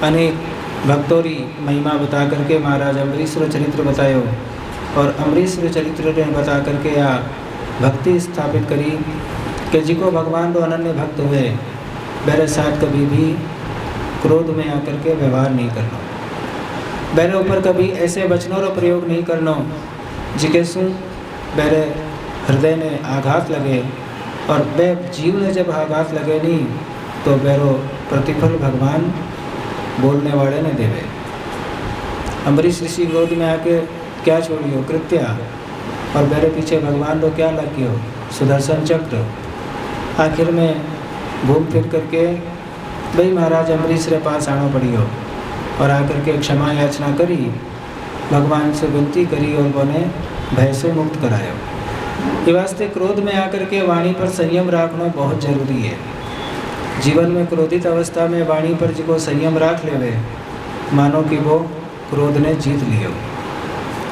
अनेक भक्तों की महिमा बता करके महाराज अम्बरीश चरित्र बतायो और अम्बरीश चरित्र ने बता करके आ भक्ति स्थापित करी कि जिको भगवान रो अनन्य भक्त हुए मेरे साथ कभी भी क्रोध में आकर के व्यवहार नहीं करना, मेरे ऊपर कभी ऐसे वचनों का प्रयोग नहीं करना जिके सु मेरे हृदय ने आघात लगे और वे जीव ने जब आघात लगे नहीं तो मेरो प्रतिफल भगवान बोलने वाले ने देवे। अम्बरीश ऋषि क्रोध में आके क्या छोड़ियो कृत्या और मेरे पीछे भगवान को क्या लगियो सुदर्शन चक्र। आखिर में घूम फिर करके भाई महाराज अम्बरीश रे पास आना पड़ियो और आकर के क्षमा याचना करी, भगवान से विनती करी और उन्हें भय से मुक्त करायो। ये वास्ते क्रोध में आकर के वाणी पर संयम रखना बहुत जरूरी है। जीवन में क्रोधित अवस्था में वाणी पर जिको संयम राख लेवे मानो कि वो क्रोध ने जीत लियो,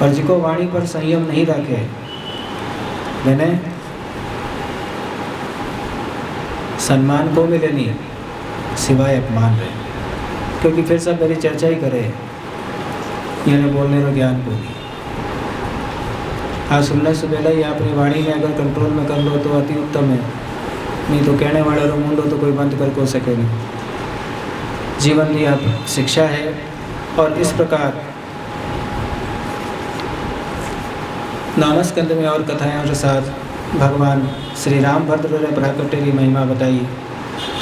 और जिको वाणी पर संयम नहीं रखे मैंने सम्मान को मिले नहीं सिवाय अपमान रहे, क्योंकि फिर सब मेरी चर्चा ही करे, ये बोलने का ज्ञान को नहीं। हाँ, सुनने से पहले ही अपनी वाणी में अगर कंट्रोल में कर लो तो अति उत्तम है, नहीं तो कहने वाले रो मुंडो तो कोई बंद कर को सके नहीं। जीवन की आप शिक्षा है और इस प्रकार नामस्कंद में और कथाएं के साथ भगवान श्री रामभद्र ने प्राकट्य की महिमा बताई।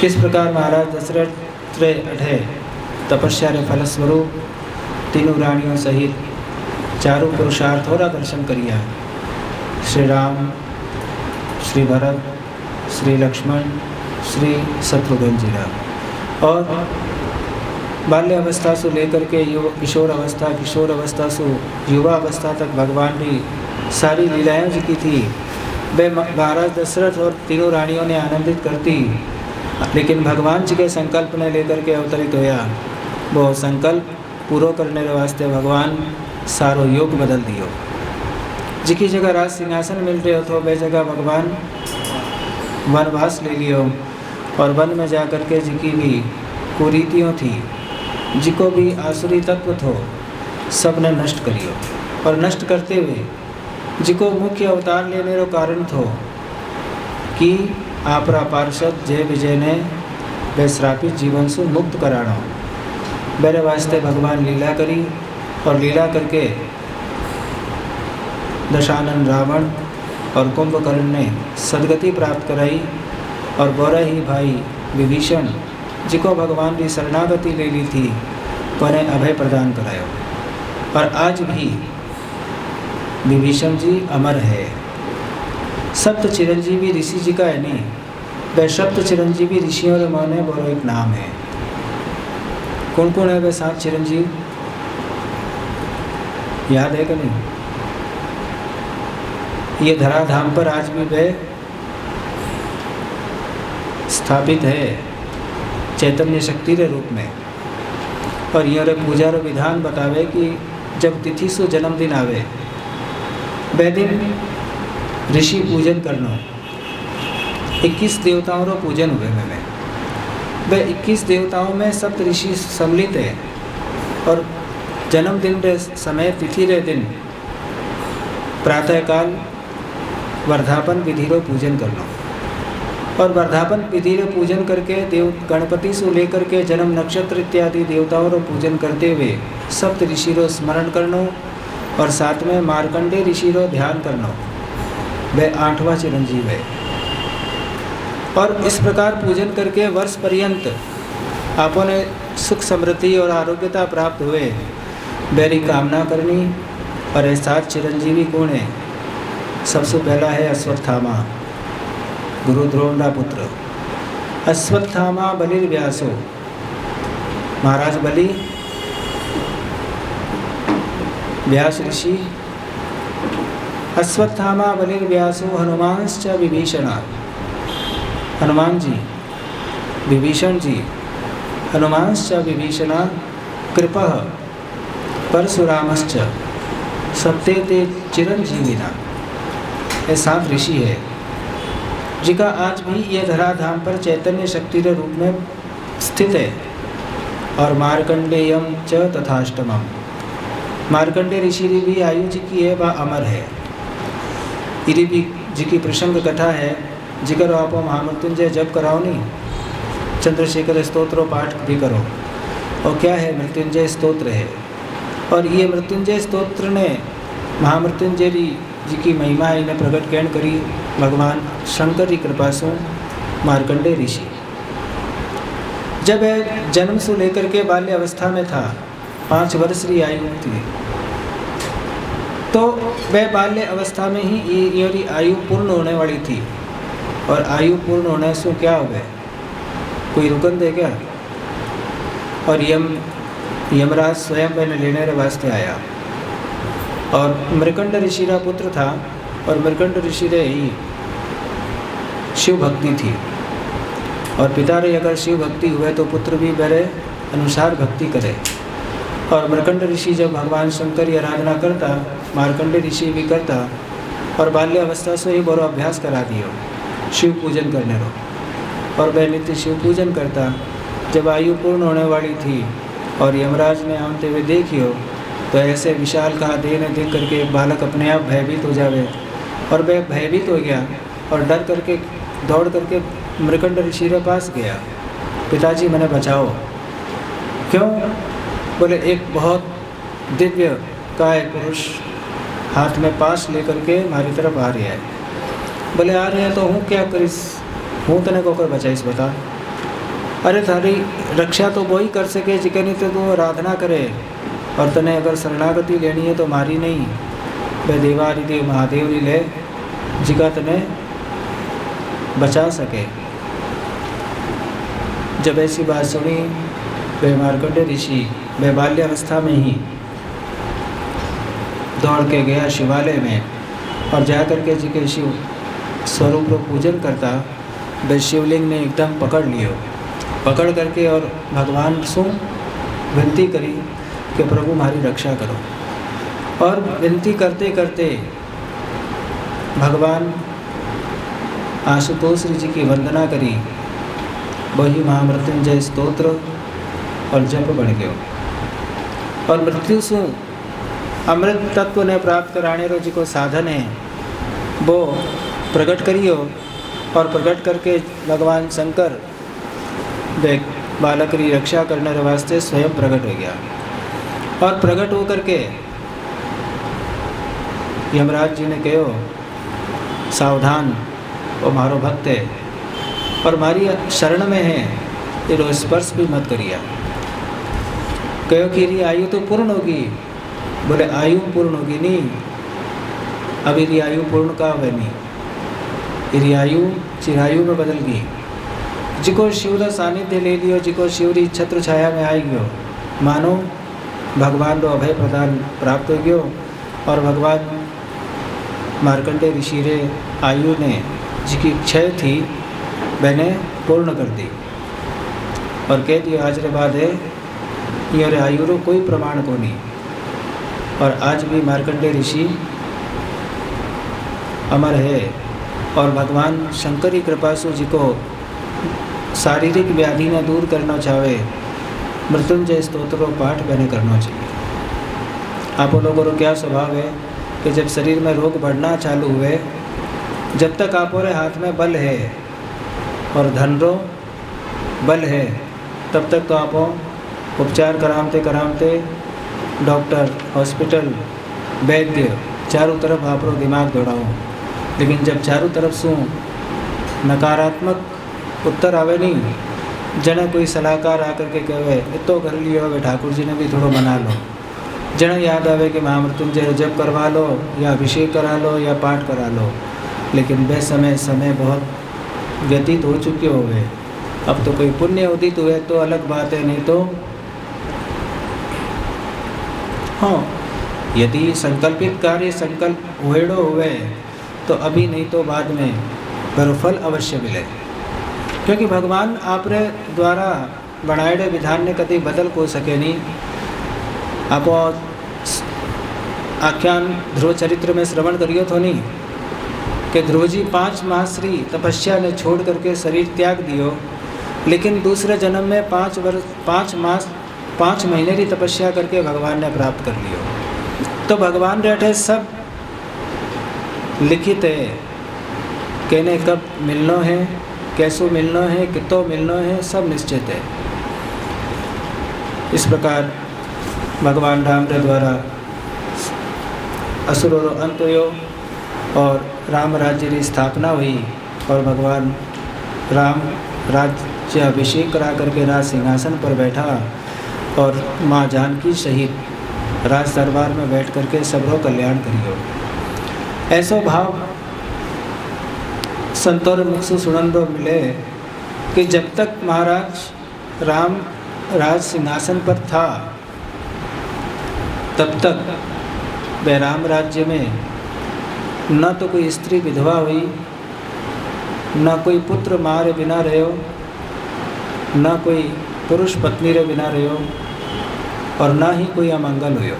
किस प्रकार महाराज दशरथ रे अठे तपस्या रे फलस्वरूप तीनों रानियों सहित चारों पुरुषार्थों का दर्शन करिया। श्री राम, श्री भरत, श्री लक्ष्मण, श्री शत्रुघ्न जी का, और बाल्य अवस्था से लेकर के किशोर अवस्था से युवा अवस्था तक भगवान की सारी लीलाएं जी की थी वे महाराज दशरथ और तीनों रानियों ने आनंदित करती, लेकिन भगवान जी के संकल्प ने लेकर के अवतरित होया। वो संकल्प पूरा करने के वास्ते भगवान सारो योग बदल दियो। जिकी जगह राज सिंहासन मिल रहे हो तो वे जगह भगवान वनवास ले लियो और वन में जा कर के जिकी भी कुरीतियों थी, जिको भी आसुरी तत्व थो सब ने नष्ट करियो, और नष्ट करते हुए जिको मुख्य अवतार लेने रो कारण थो कि आपरा पार्षद जय विजय ने वे श्रापित जीवन से मुक्त कराना, मेरे वास्ते भगवान लीला करी और लीला करके दशानन रावण और कुंभकर्ण ने सदगति प्राप्त कराई, और बोरा ही भाई विभीषण जिको भगवान की शरणागति ले ली थी उन्हें अभय प्रदान करायो। और आज भी विभीषण जी अमर है। सप्त चिरंजीवी ऋषि जी का है नहीं, वह सप्त चिरंजीवी ऋषियों के मन में बोलो एक नाम है। कौन कौन है वे 7 चिरंजीव, याद है कि नहीं? ये धराधाम पर आज भी वे स्थापित है चैतन्य शक्ति के रूप में, और ये पूजा रो विधान बतावे कि जब तिथि से जन्मदिन आवे वह दिन ऋषि पूजन करना। 21 देवताओं रो पूजन हुए में वह 21 देवताओं में सप्त ऋषि सम्मिलित है, और जन्मदिन रे समय तिथि रे दिन प्रातःकाल वर्धापन विधि रो पूजन करना, और वर्धापन विधि रो पूजन करके देव गणपति से लेकर के जन्म नक्षत्र इत्यादि देवताओं रो पूजन करते हुए सप्त ऋषि रो स्मरण करना, और साथ में मार्कंडेय ऋषि रो ध्यान करना। वह 8वां चिरंजीव है, और इस प्रकार पूजन करके वर्ष पर्यंत आपो ने सुख समृद्धि और आरोग्यता प्राप्त हुए मेरी कामना करनी। और ये 7 चिरंजीवी कौन है? सबसे पहला है अश्वत्थामा, गुरु द्रोण का पुत्र। अश्वत्थामा बलिर्व्यासो, महाराज बलि व्यास ऋषि। अश्वत्थामा बलिर्व्यासो हनुमांश्च विभीषण, हनुमान जी, विभीषण जी, हनुमांश्च विभीषण, कृपः परशुरामश्च सप्ते ते चिरंजीविना। ये 7 ऋषि है जिनका आज भी ये धराधाम पर चैतन्य शक्ति के रूप में स्थित है। और मार्कंडेयम च तथाष्टमम। मार्कंडेय ऋषि भी आयु जी की है, वह अमर है। इरी भी जी की प्रसंग कथा है, जिक्र आप महामृत्युंजय जप कराओ नहीं, चंद्रशेखर स्तोत्र पाठ भी करो। और क्या है? मृत्युंजय स्तोत्र है। और ये मृत्युंजय स्तोत्र ने महामृत्युंजय जी की महिमा इन्हें प्रकट कैन करी भगवान शंकर की कृपा से मार्कंडेय ऋषि। जब वह जन्म से लेकर के बाल्य अवस्था में था, 5 वर्ष की आयु थी, तो वह बाल्य अवस्था में ही ये आयु पूर्ण होने वाली थी। और आयु पूर्ण होने से क्या हो गए? कोई रुकन दे क्या? और यमराज स्वयं मैंने लेने के वास्ते आया। और मृकंड ऋषि का पुत्र था, और मृकंड ऋषि रे ही शिव भक्ति थी। और पिता रे अगर शिव भक्ति हुए तो पुत्र भी मेरे अनुसार भक्ति करे। और मृकंड ऋषि जब भगवान शंकर की आराधना करता, मार्कंडेय ऋषि भी करता, और बाल्य अवस्था से ही बड़ो अभ्यास करा दियो शिव पूजन करने रो। और वह नित्य शिव पूजन करता। जब आयु पूर्ण होने वाली थी और यमराज ने आते हुए देखियो, तो ऐसे विशाल का देह देख करके बालक अपने आप भयभीत हो जावे। और वह भयभीत हो गया और डर करके दौड़ करके मृकंड ऋषि के पास गया, पिताजी मैंने बचाओ। क्यों? बोले एक बहुत दिव्य काय पुरुष हाथ में पास लेकर के हमारी तरफ आ रहा है। बोले आ रहे हैं तो हूँ क्या करीस, हूँ तने को कर बचाइस बता। अरे थारी रक्षा तो वही कर सके जिकनी तो तू आराधना करे, और तने अगर शरणागति लेनी है तो मारी नहीं, वह देवादिदेव महादेव ही ले जिका तने बचा सके। जब ऐसी बात सुनी, वह मार्कंडेय ऋषि वह बाल्यावस्था में ही दौड़ के गया शिवालय में, और जा कर के जी के शिव स्वरूप को पूजन करता। वह शिवलिंग ने एकदम पकड़ लियो, पकड़ करके और भगवान से विनती करी कि प्रभु हमारी रक्षा करो। और विनती करते करते भगवान आशुतोष जी की वंदना करी, वही महामृत्युंजय स्तोत्र और जप बन गयो। और मृत्यु से अमृत तत्व ने प्राप्त कराने रो जी को साधन है वो प्रकट करियो। और प्रकट करके भगवान शंकर बालक की रक्षा करने के वास्ते स्वयं प्रकट हो गया। और प्रकट होकर के यमराज जी ने कहो, सावधान, वो मारो भक्त है और हमारी शरण में है, ये स्पर्श भी मत करिए। कहो कि ये आयु तो पूर्ण होगी। बोले आयु पूर्ण होगी नहीं, अभी ये आयु पूर्ण का है नहीं, ये आयु चिरायु में बदल गई। जिको शिव का सानिध्य ले लियो, जिको शिव की छत्र छाया में आई गयो, मानो भगवान को अभय प्रदान प्राप्त हो गयो। और भगवान मार्कंडेय ऋषि रे आयु ने जिसकी क्षय थी मैंने पूर्ण कर दी। और कह दिया आज रे बाद है ये आयु रो कोई प्रमाण को नहीं। और आज भी मार्कंडेय ऋषि अमर है। और भगवान शंकर की कृपा से जी को शारीरिक व्याधि ने दूर करना चाहे, मृत्युंजय स्तोत्र पाठ मैंने करना चाहिए। आप लोगों को क्या स्वभाव है कि जब शरीर में रोग बढ़ना चालू हुए, जब तक आपरे हाथ में बल है और धन रो बल है, तब तक तो आप उपचार करामते करामते डॉक्टर, हॉस्पिटल, वैद्य चारों तरफ आप दिमाग दौड़ाओ। लेकिन जब चारों तरफ से नकारात्मक उत्तर आवे नहीं, जने कोई सलाहकार आकर के कहे इतो कर लियो, वे ठाकुर जी ने भी थोड़ा मना लो, जने याद आवे कि महामृत्युंजय जप करवा लो या अभिषेक करा लो या पाठ करा लो। लेकिन वह समय बहुत व्यतीत हो चुके हो गए। अब तो कोई पुण्य उदित हुए तो अलग बात है, नहीं तो हाँ, यदि संकल्पित कार्य संकल्प हुएड़ो हुए तो अभी नहीं तो बाद में फल अवश्य मिले। क्योंकि भगवान आपरे द्वारा बनाए विधान ने कभी बदल को सके नहीं। आप आख्यान ध्रुव चरित्र में श्रवण करियो तो नहीं कि ध्रुव जी 5 मास की तपस्या ने छोड़ करके शरीर त्याग दियो, लेकिन दूसरे जन्म में 5 मास 5 महीने की तपस्या करके भगवान ने प्राप्त कर लियो। तो भगवान रहते सब लिखित है, कहने कब मिलना है, कैसो मिलना है, कितो मिलना है, सब निश्चित है। इस प्रकार भगवान राम के द्वारा असुरों अंत हुयो और राम राज्य की स्थापना हुई और भगवान राम राज्य अभिषेक करा करके राज सिंहासन पर बैठा और माँ जानकी सहित राज दरबार में बैठ करके सबरों कल्याण करियो। ऐसो भाव संतों मुख से सुनंदो मिले कि जब तक महाराज राम राज सिंहासन पर था तब तक वह राम राज्य में न तो कोई स्त्री विधवा हुई, न कोई पुत्र माँ रे बिना रहो, न कोई पुरुष पत्नी रे बिना रहो और न ही कोई अमंगल हुयो।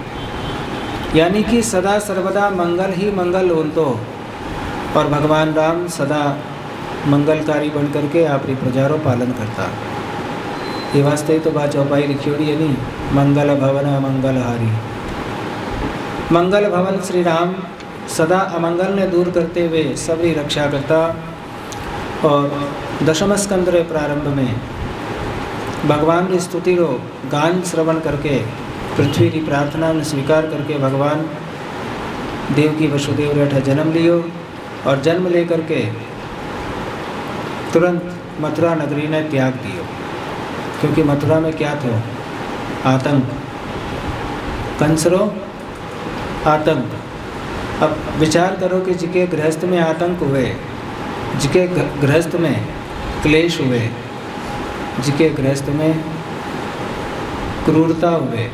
यानी कि सदा सर्वदा मंगल ही मंगल होतो और भगवान राम सदा मंगलकारी बन करके आपकी प्रजारों पालन करता। ये वास्ते तो बात चौपाई लिखी होगी है नहीं, मंगल भवन अमंगल हारी। मंगल भवन श्री राम सदा अमंगल ने दूर करते हुए सबकी रक्षा करता। और दशम स्कंद रे प्रारंभ में भगवान की स्तुति रो गान श्रवण करके पृथ्वी की प्रार्थना में स्वीकार करके भगवान देव की वसुदेव रेठा जन्म लियो और जन्म लेकर के तुरंत मथुरा नगरी ने त्याग दियो, क्योंकि मथुरा में क्या था? आतंक, कंसरो आतंक। अब विचार करो कि जिके गृहस्थ में आतंक हुए, जिके गृहस्थ में क्लेश हुए, जिके गृहस्थ में क्रूरता हुए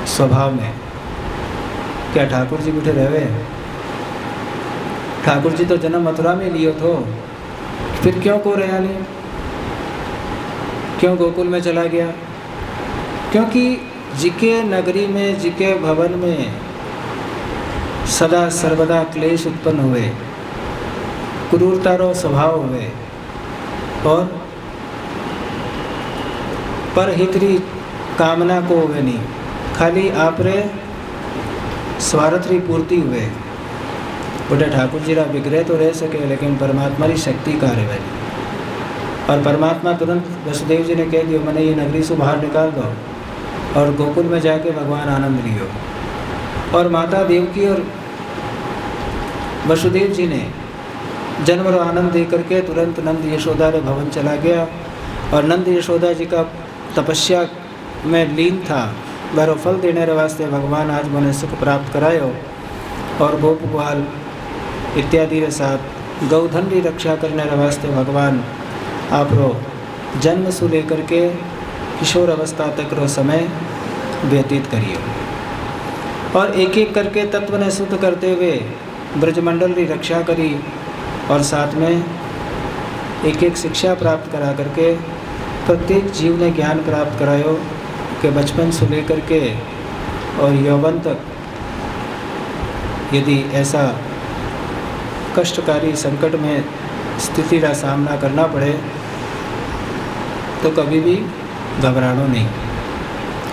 स्वभाव में, क्या ठाकुर जी बैठे रहे? ठाकुर जी तो जन्म मथुरा में लियो थो, फिर क्यों को रहा नहीं, क्यों गोकुल में चला गया? क्योंकि जिके नगरी में, जिके भवन में सदा सर्वदा क्लेश उत्पन्न हुए, क्रूरतारो स्वभाव हुए और परहितरी कामना को हुए नहीं, खाली आपरे स्वार्थरी पूर्ति हुए। बोले ठाकुर जी रा विग्रह तो रह सके, लेकिन परमात्मा की शक्ति कार्य है। और परमात्मा तुरंत वसुदेव जी ने कह दिया, मैंने ये नगरी से बाहर निकाल दो और गोकुल में जाके भगवान आनंद लियो। और माता देवकी और वसुदेव जी ने जन्म और आनंद दे करके तुरंत नंद यशोदा रे भवन चला गया। और नंद यशोदा जी का तपस्या में लीन था, वह फल देने के वास्ते भगवान आज मैंने सुख प्राप्त करायो। और गोप ग्वाल इत्यादि के साथ गौधन की रक्षा करने के वास्ते भगवान आप रो जन्म से लेकर के किशोर अवस्था तक रो समय व्यतीत करियो। और एक एक करके तत्व ने शुद्ध करते हुए ब्रजमंडल की रक्षा करी और साथ में एक एक शिक्षा प्राप्त करा करके प्रत्येक जीव ने ज्ञान प्राप्त करायो कि बचपन से लेकर के और यौवन तक यदि ऐसा कष्टकारी संकट में स्थिति का सामना करना पड़े तो कभी भी घबरानो नहीं।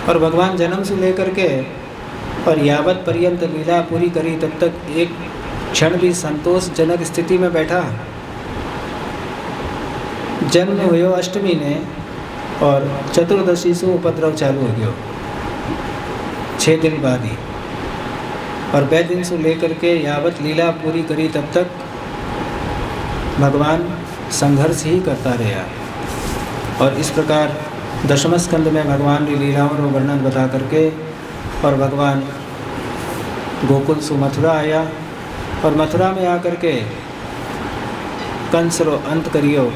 और भगवान जन्म से लेकर के और यावत पर्यंत लीला पूरी करी तब तक एक क्षण भी संतोषजनक स्थिति में बैठा। जन्म हुयो अष्टमी ने और चतुर्दशी से उपद्रव चालू हो गयो 6 दिन बाद ही। और 2 दिन से लेकर के यावत लीला पूरी करी तब तक भगवान संघर्ष ही करता रहा। और इस प्रकार दशम स्कंद में भगवान की लीलाओं का वर्णन बता करके और भगवान गोकुल से मथुरा आया और मथुरा में आकर के कंस रो अंत करियो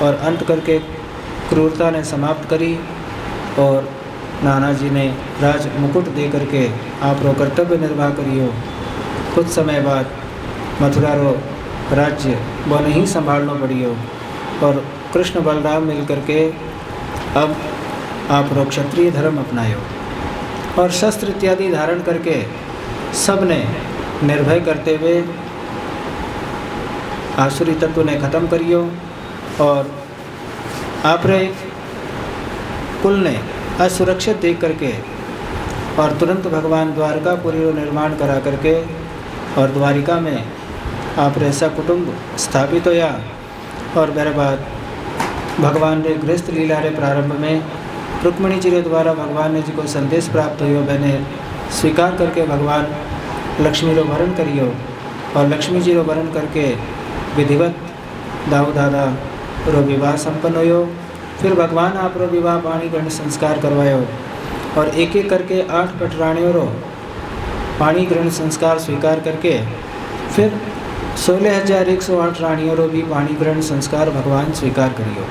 और अंत करके क्रूरता ने समाप्त करी। और नाना जी ने राज मुकुट दे करके आप रो कर्तव्य निर्वाह करियो। कुछ समय बाद मथुरा रो राज्य वो नहीं संभालना पड़ियो और कृष्ण बलराम मिल करके अब आप रो क्षत्रिय धर्म अपनायो और शस्त्र इत्यादि धारण करके सब ने निर्भय करते हुए आसुरी तत्व ने खत्म करियो। और आप रे कुल ने असुरक्षित देख करके और तुरंत भगवान द्वारकापुरी रो निर्माण करा करके और द्वारिका में आप ऐसा कुटुंब स्थापित होया। और मेरे बाद भगवान रे गृहस्थ लीला रे प्रारंभ में रुक्मिणी जी रे द्वारा भगवान ने जी को संदेश प्राप्त हुई, मैंने स्वीकार करके भगवान लक्ष्मी रो वरण करियो और लक्ष्मी जी रो वरण करके विधिवत दाऊ दादा रो विवाह संपन्न होयो। फिर भगवान आप रो विवाह पाणी ग्रहण संस्कार करवायो और एक एक करके 8 पटराणियों रो पाणी ग्रहण संस्कार स्वीकार करके फिर 16,108 रानियों रो भी पाणी ग्रहण संस्कार भगवान स्वीकार करियो।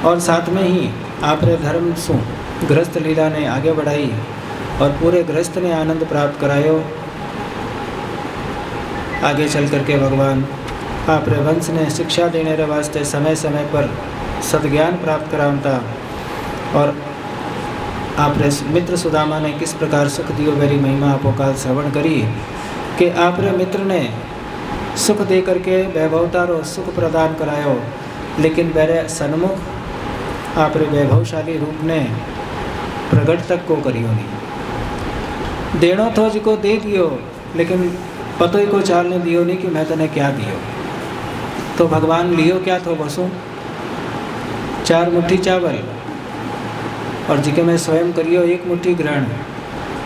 और साथ में ही आप रे धर्म सु गृहस्थ लीला ने आगे बढ़ाई और पूरे गृहस्थ ने आनंद प्राप्त करायो। आगे चल करके भगवान आप रे वंश ने शिक्षा देने रे वास्ते समय समय पर सद्ज्ञान प्राप्त करावता और आप रे मित्र सुदामा ने किस प्रकार सुख दियो मेरी महिमा आपो काल श्रवण करी कि आप रे मित्र ने सुख दे करके वैभवता रो सुख प्रदान करायो, लेकिन मेरे सन्मुख आप रे वैभवशाली रूप ने प्रगट तक को करियो नहीं। देनो तो जिको दे दियो, लेकिन पतो ही को चालने दियो नहीं कि मैं तने क्या दियो। तो भगवान लियो क्या तो बसो 4 मुट्ठी चावल और जिके मैं स्वयं करियो 1 मुट्ठी ग्रहण,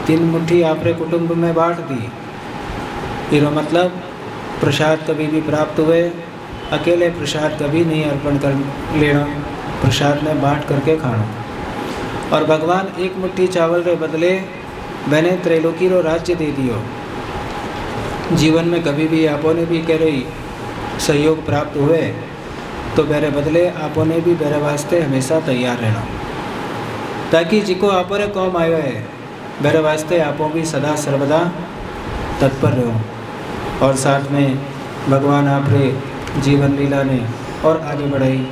3 मुट्ठी आप रे कुटुंब में बांट दी। इरो मतलब प्रसाद कभी भी प्राप्त हुए, अकेले प्रसाद कभी नहीं अर्पण कर लेना, प्रसाद में बांट करके खाना। और भगवान 1 मुट्ठी चावल रे बदले मैंने त्रैलोकी रो राज्य दे दियो। जीवन में कभी भी आपो ने भी कह रही सहयोग प्राप्त हुए तो मेरे बदले आपो ने भी मेरे वास्ते हमेशा तैयार रहना, ताकि जिको आपो रे कौम आयो है मेरे वास्ते आपो भी सदा सर्वदा तत्पर रहो। और साथ में भगवान आप रे जीवन लीला ने और आगे बढ़ाई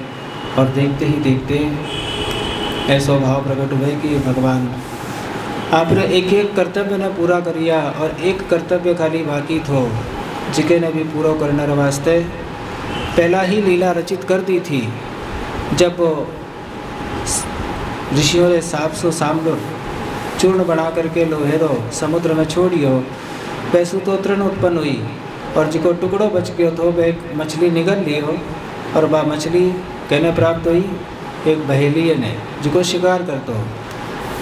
और देखते ही देखते ऐसा भाव प्रकट हुए कि भगवान आप रे एक एक कर्तव्य ने पूरा करिया और एक कर्तव्य खाली बाकी थो जिके ने भी पूरा करने वास्ते पहला ही लीला रचित कर दी थी। जब ऋषियों ने सांप सो सामलो चूर्ण बना करके लोहेरो समुद्र में छोड़ियो, वैसु तो तृण उत्पन्न हुई और जिको टुकड़ो बच गयो तो वह मछली निगल लियो और वह मछली कहने प्राप्त हुई एक बहेलिए ने जिको शिकार करतो।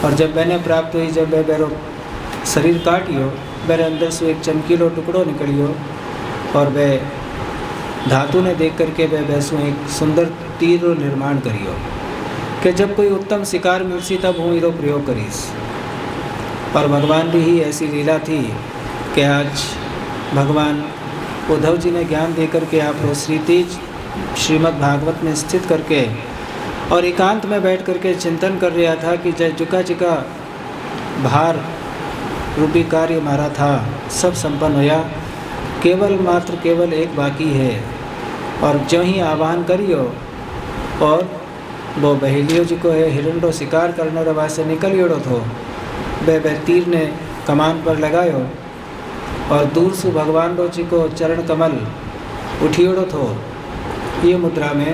और जब मैंने प्राप्त हुई, जब वह बेरो शरीर काटियो मेरे अंदर से एक चमकीलो टुकड़ो निकलियो और वह धातु ने देख करके वह वैसु एक सुंदर तीर निर्माण करियो कि जब कोई उत्तम शिकार मिलसी तब हूँ इरो प्रयोग करीस। और भगवान भी ही ऐसी लीला थी कि आज भगवान उद्धव जी ने ज्ञान दे करके आप श्री तेज श्रीमद् भागवत में स्थित करके और एकांत में बैठ करके चिंतन कर रहा था कि जय जुका जिका भार रूपी कार्य हमारा था सब संपन्न होया, केवल एक बाकी है। और जो ही आह्वान करियो और वो बहेलियो जी को है हिरंडो शिकार करने रवा से निकलियोड़ो थो, वह तीर ने कमान पर लगायो और दूर से भगवान रो जी को चरण कमल उठियोड़ो थो। ये मुद्रा में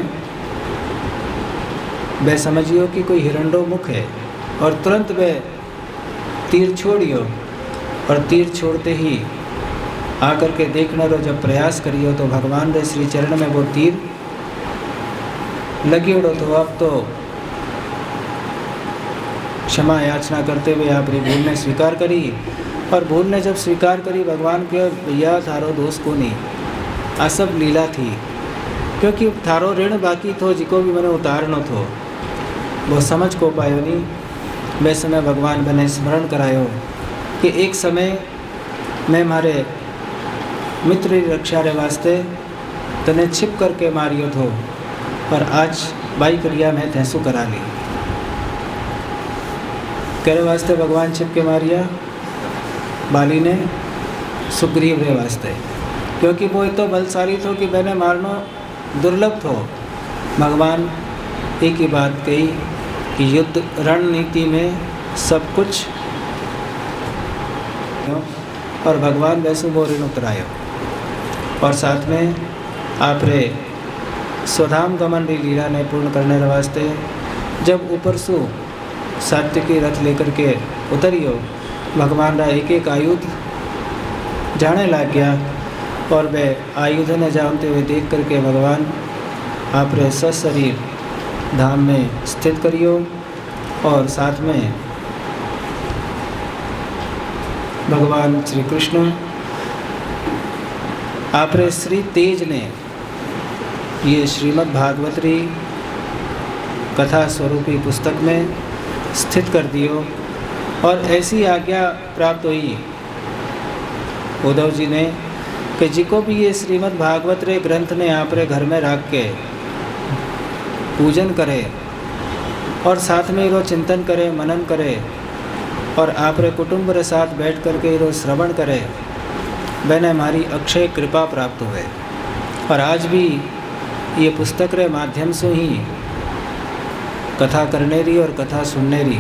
वह समझियो कि कोई हिरंडो मुख है और तुरंत वह तीर छोड़ियो और तीर छोड़ते ही आकर के देखने रो जब प्रयास करियो तो भगवान रे श्री चरण में वो तीर लगियोड़ो। तो अब तो क्षमा याचना करते हुए आप रे भूल ने स्वीकार करी और भूल ने जब स्वीकार करी भगवान के भैया थारो दोष को नहीं, आ सब लीला थी क्योंकि थारो ऋण बाकी थो जिको भी मैंने उतारनो थो वो समझ को पायो नहीं। वैसे में भगवान मैंने स्मरण करायो कि एक समय मैं मारे मित्र की रक्षा रे वास्ते तने छिप करके मारियो थो पर आज बाई क्रिया में तैसू करा ली। करे वास्ते भगवान छिप के मारिया बाली ने सुग्रीव रे वास्ते, क्योंकि वो तो बलशाली थो कि मैंने मारना दुर्लभ थो। भगवान एक ही बात कही कि युद्ध रणनीति में सब कुछ और भगवान वैसे वो ऋण उतरायो। और साथ में आप रे स्वधाम गमन री लीला ने पूर्ण करने वास्ते जब ऊपर सु सात्विकी रथ लेकर के उतरियो। भगवान रा एक एक आयुध जाने लग गया और वह आयुध ने जानते हुए देख करके भगवान आप रे सशरीर धाम में स्थित करियो। और साथ में भगवान श्री कृष्ण आप रे श्री तेज ने ये श्रीमद् भागवतरी कथा स्वरूपी पुस्तक में स्थित कर दियो। और ऐसी आज्ञा प्राप्त हुई उद्धव जी ने कि जिको भी ये श्रीमद् भागवत रे ग्रंथ ने आप रे घर में रख के पूजन करे और साथ में रो चिंतन करे, मनन करे और आप रे कुटुंब रे साथ बैठ करके रो श्रवण करे, मैंने हमारी अक्षय कृपा प्राप्त हुए। और आज भी ये पुस्तक रे माध्यम से ही कथा करने री और कथा सुनने री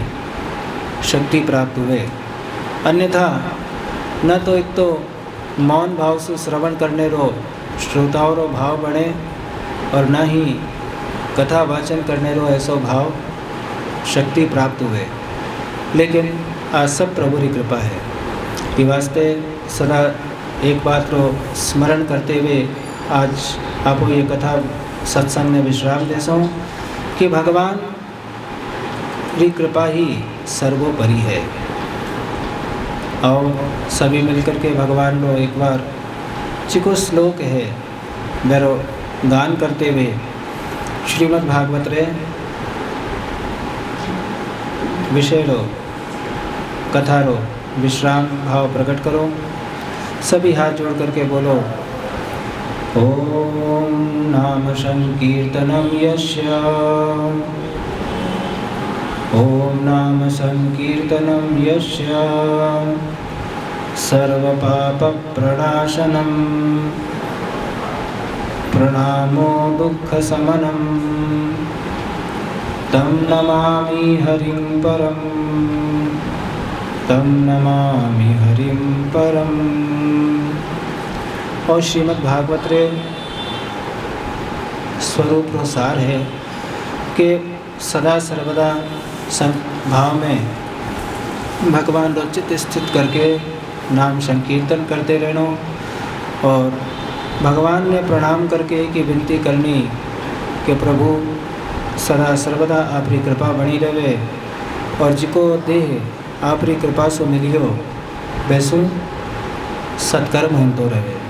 शक्ति प्राप्त हुए। अन्यथा न तो एक तो मौन भाव से श्रवण करने रो श्रोताओं रो भाव बने और न ही कथा वाचन करने रो ऐसो भाव शक्ति प्राप्त हुए। लेकिन आज सब प्रभु की कृपा है कि वास्ते सदा एक बात रो स्मरण करते हुए आज आपको ये कथा सत्संग में विश्राम देसो कि भगवान की कृपा ही सर्वोपरि है। और सभी मिलकर के भगवान को एक बार चिको श्लोक है मेरो गान करते हुए श्रीमद् भागवत रे विषय रो कथा रो विश्राम भाव प्रकट करो। सभी हाथ जोड़ करके बोलो ओम नाम संकीर्तनम यस्य, ओम नाम संकीर्तनम यस्य सर्वपाप प्रणाशनम प्रणामो दुःख समनम तं नमामि हरिं परम, तं नमामि हरिं परम। और श्रीमद् भागवत रे स्वरूप प्रसार है कि सदा सर्वदा भाव में भगवान को चित्त स्थित करके नाम संकीर्तन करते रहना और भगवान ने प्रणाम करके एक ही विनती करनी कि प्रभु सदा सर्वदा आपकी कृपा बनी रहे और जिको देह आपकी कृपा से मिलियो वैसु सत्कर्म हम तो रहे।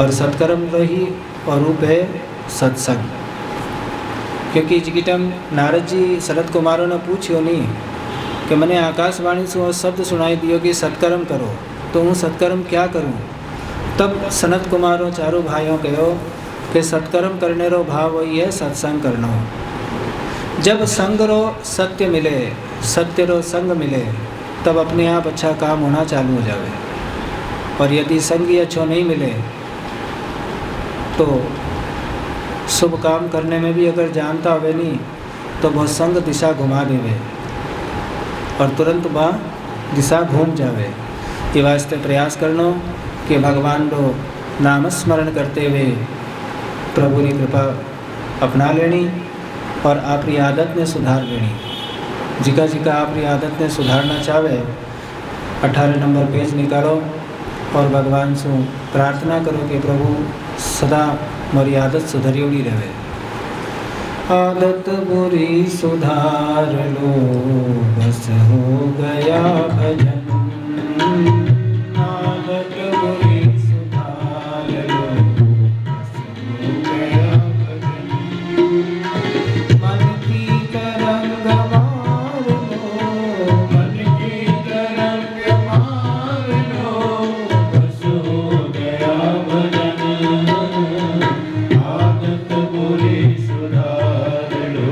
और सत्कर्म रही और रूप है सत्संग। क्योंकि जिकिटम नारद जी शरद कुमारों ने पूछियो नहीं कि मैंने आकाशवाणी से वो शब्द सुनाई दियो कि सत्कर्म करो, तो हूँ सत्कर्म क्या करूँ। तब सनत कुमारों चारों भाइयों कहो कि सत्कर्म करने रो भाव वही है सत्संग करना हो। जब संग रो सत्य मिले, सत्य रो संग मिले, तब अपने आप अच्छा काम होना चालू हो जावे। और यदि संग ही अच्छो नहीं मिले तो शुभ काम करने में भी अगर जानता हुए नहीं तो वह संग दिशा घुमा देवे और तुरंत वह दिशा घूम जावे। ये वास्ते प्रयास करनो कि भगवान को नाम स्मरण करते हुए प्रभु की कृपा अपना लेनी और आपकी आदत में सुधार लेनी। जिका जिका आपकी आदत में सुधारना चाहे 18 नंबर पेज निकालो और भगवान से प्रार्थना करो कि प्रभु सदा मोरी आदत सुधरियोड़ी रहे। आदत बुरी सुधार लो बस हो गया भजन, आदत बुरी सुधार लो बस हो गया भजन, मन की तरंग मार लो, मन की तरंग मार लो बस हो गया भजन, आदत बुरी सुधार लो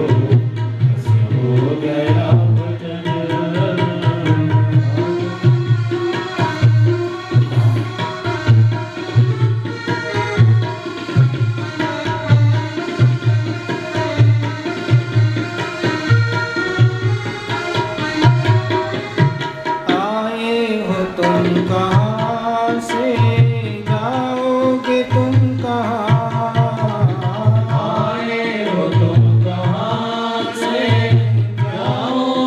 बस हो गया भजन। आए हो तुम कहाँ से, जाओगे तुम कहाँ, आए हो तुम कहाँ से, जाओगे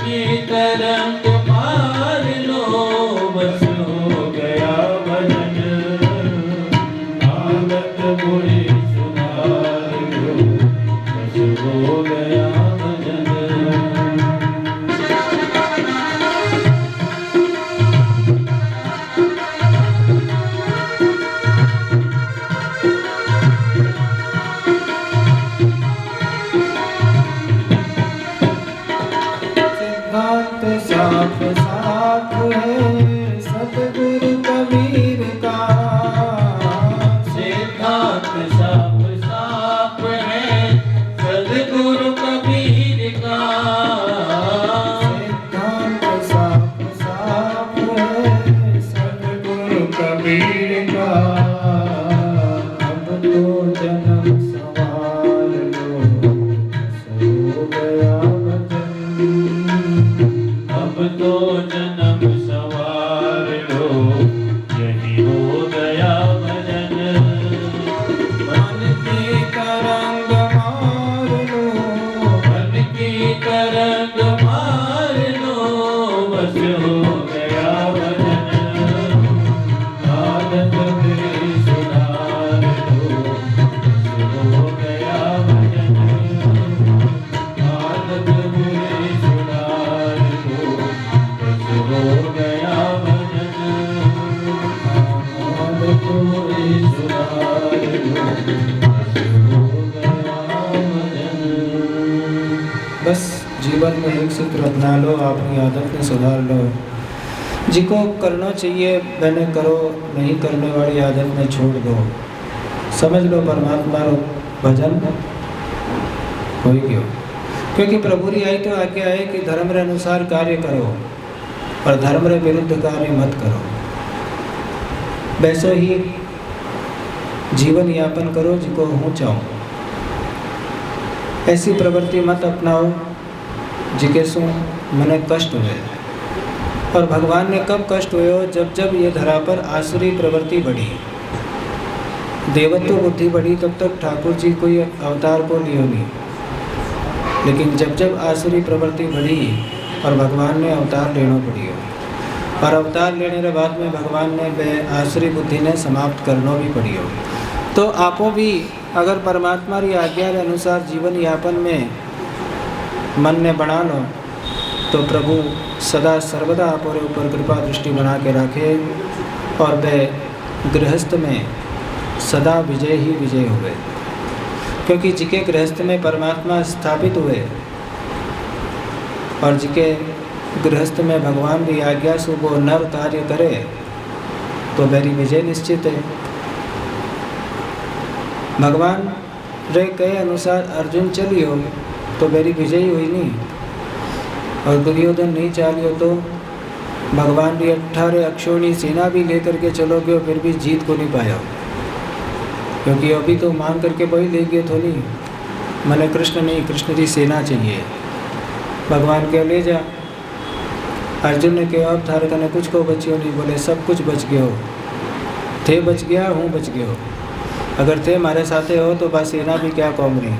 की तरंग मार लो, बस हो गया भजन। आदत बुरी सुधार लो, बस हो गया भजन। सिद्धांत साफ साफ है सतगुरु कबीर का। सिद्धांत साफ साफ है सद्गुरु कबीर का। सिद्धांत साफ साफ है सतगुरु कबीर का। अब तो जन्म सवार लो, हो गया भजन। अब तो जन्म सवार लो, यही हो गया भजन। मन की तरंग मार लो, मन की तरंग मार लो, बस हो गया भजन। आदत बुरी सुधार लो, बस हो गया भजन। आदत बुरी सुधार लो, बस हो गया भजन। आदत बुरी सुधार लो, बस हो गया भजन। बस जीवन में एक सूत्र अपना लो, अपनी आदत में सुधार लो। जिको करना चाहिए मैंने करो, नहीं करने वाली आदत में छोड़ दो। समझ लो परमात्मा रो भजन हो ही गयो। क्योंकि प्रभु री आई तो आज्ञा है कि धर्म रे अनुसार कार्य करो और धर्म रे विरुद्ध कार्य मत करो। वैसे ही जीवन यापन करो जिको हूँ चाहूँ। ऐसी प्रवृत्ति मत अपनाओ जिके सु मने कष्ट हुए। और भगवान ने कब कष्ट हुए हो? जब जब ये धरा पर आसुरी प्रवृत्ति बढ़ी, देवत्व बुद्धि बढ़ी, तब तक ठाकुर जी कोई अवतार को लियो नहीं। लेकिन जब जब आसुरी प्रवृत्ति बढ़ी और भगवान ने अवतार लेना पड़ी हो। और अवतार लेने के बाद में भगवान ने वह आसुरी बुद्धि ने समाप्त करना भी पड़ी हो। तो आपो भी अगर परमात्मा की आज्ञा के अनुसार जीवन यापन में मन ने बना लो तो प्रभु सदा सर्वदा आपरे ऊपर कृपा दृष्टि बना के रखे और वह गृहस्थ में सदा विजय ही विजय हुए। क्योंकि जिके गृहस्थ में परमात्मा स्थापित हुए और जिके गृहस्थ में भगवान की आज्ञा से वो नर कार्य करे तो मेरी विजय निश्चित है। भगवान रे कहे अनुसार अर्जुन चलियो तो मेरी विजय हुई नहीं, और दुर्योधन नहीं चालियो तो भगवान की 18 अक्षोणी सेना भी लेकर के चलोगे फिर भी जीत को नहीं पाया। क्योंकि अभी तो मांग करके वही ले गए थोड़ी, मैंने कृष्ण नहीं, कृष्ण की सेना चाहिए। भगवान के ले जा। अर्जुन ने कहा अब थारे कने कुछ को बचियो नहीं। बोले सब कुछ बच गयो, थे बच गया हूँ बच गयो। अगर थे हमारे साथे हो तो बस सेना भी क्या कौम रही,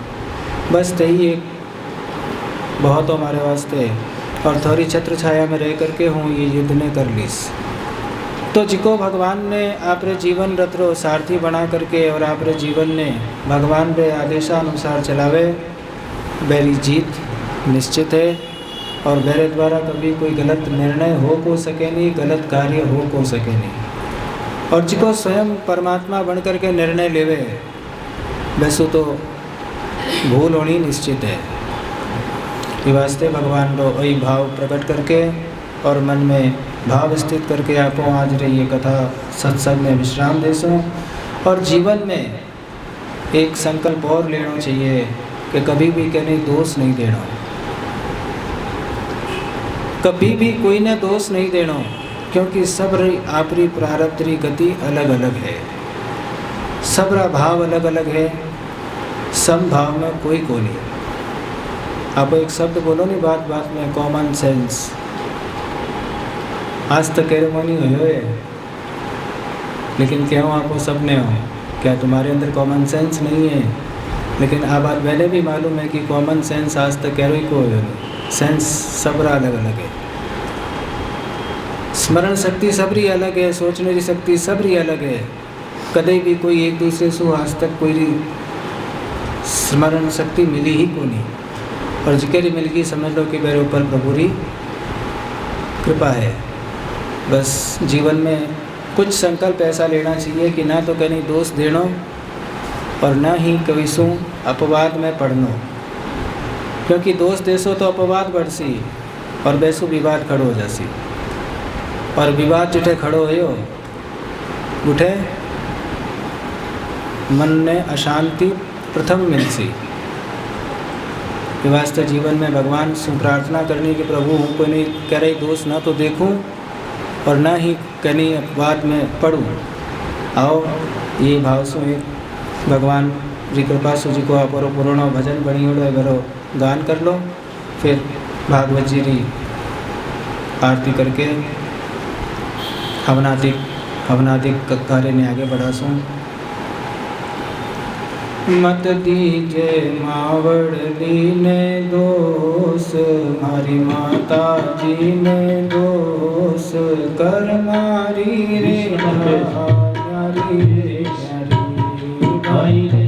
बस ते ही एक बहुत हो हमारे वास्ते। और थोड़ी छत्र छाया में रह करके हूँ ये युद्ध ने कर लीस। तो जिको भगवान ने आपरे जीवन रत्रो सारथी बना करके और आपरे जीवन ने भगवान के आदेशानुसार चलावे मेरी जीत निश्चित है। और मेरे द्वारा कभी कोई गलत निर्णय हो को सके नहीं, गलत कार्य हो को सके नहीं। और जिको स्वयं परमात्मा बन करके निर्णय लेवे वैसे तो भूल होनी निश्चित है। ये वास्ते भगवान को वही भाव प्रकट करके और मन में भाव स्थित करके आपो आज रही ये कथा सत्संग में विश्राम देसो। और जीवन में एक संकल्प और लेना चाहिए कि कभी भी कहीं दोष नहीं देना, कभी भी कोई ने दोष नहीं देना। क्योंकि सब आपरी प्रारब्ध री गति अलग अलग है, सबरा भाव अलग अलग है, सम भाव में कोई को नहीं। आप एक शब्द बोलो नहीं बात बात में, कॉमन सेंस। आज तक कैरेमोनी हुई है लेकिन क्यों आपको सब ने हो, क्या तुम्हारे अंदर कॉमन सेंस नहीं है? लेकिन आप बात पहले भी मालूम है कि कॉमन सेंस आज तक कैरो को हो। सेंस सबरा अलग अलग है। स्मरण शक्ति सबरी अलग है, सोचने की शक्ति सबरी अलग है। कदे भी कोई एक दूसरे से आज तक कोई स्मरण शक्ति मिली ही को नहीं, और जिक्र मिल गई समझ लो कि मेरे ऊपर प्रभु की कृपा है। बस जीवन में कुछ संकल्प ऐसा लेना चाहिए कि ना तो कहीं दोष देनो और ना ही कभी सू अपवाद में पढ़नो, क्योंकि दोष देसो तो अपवाद बढ़सी और बेसु विवाद खड़ो हो जासी, और विवाद जिठे खड़ो हो उठे मन में अशांति प्रथम मिलसी। वास्ते जीवन में भगवान से प्रार्थना करनी कि प्रभु हूँ कोई नहीं कह रही दोष ना तो देखूं और ना ही कहीं अपवाद में पढ़ूं। आओ ये भाव से एक भगवान जी कृपा से जी को अपरो पुराणो भजन बनी उड़ो घरो गान कर लो, फिर भागवत जी की आरती करके हवनादिक कार्य ने आगे बढ़ासूँ। मत दीजे मावड़ दीने दोष, हमारी माता जी ने दोष कर मारी रे नारी रे भाई रे।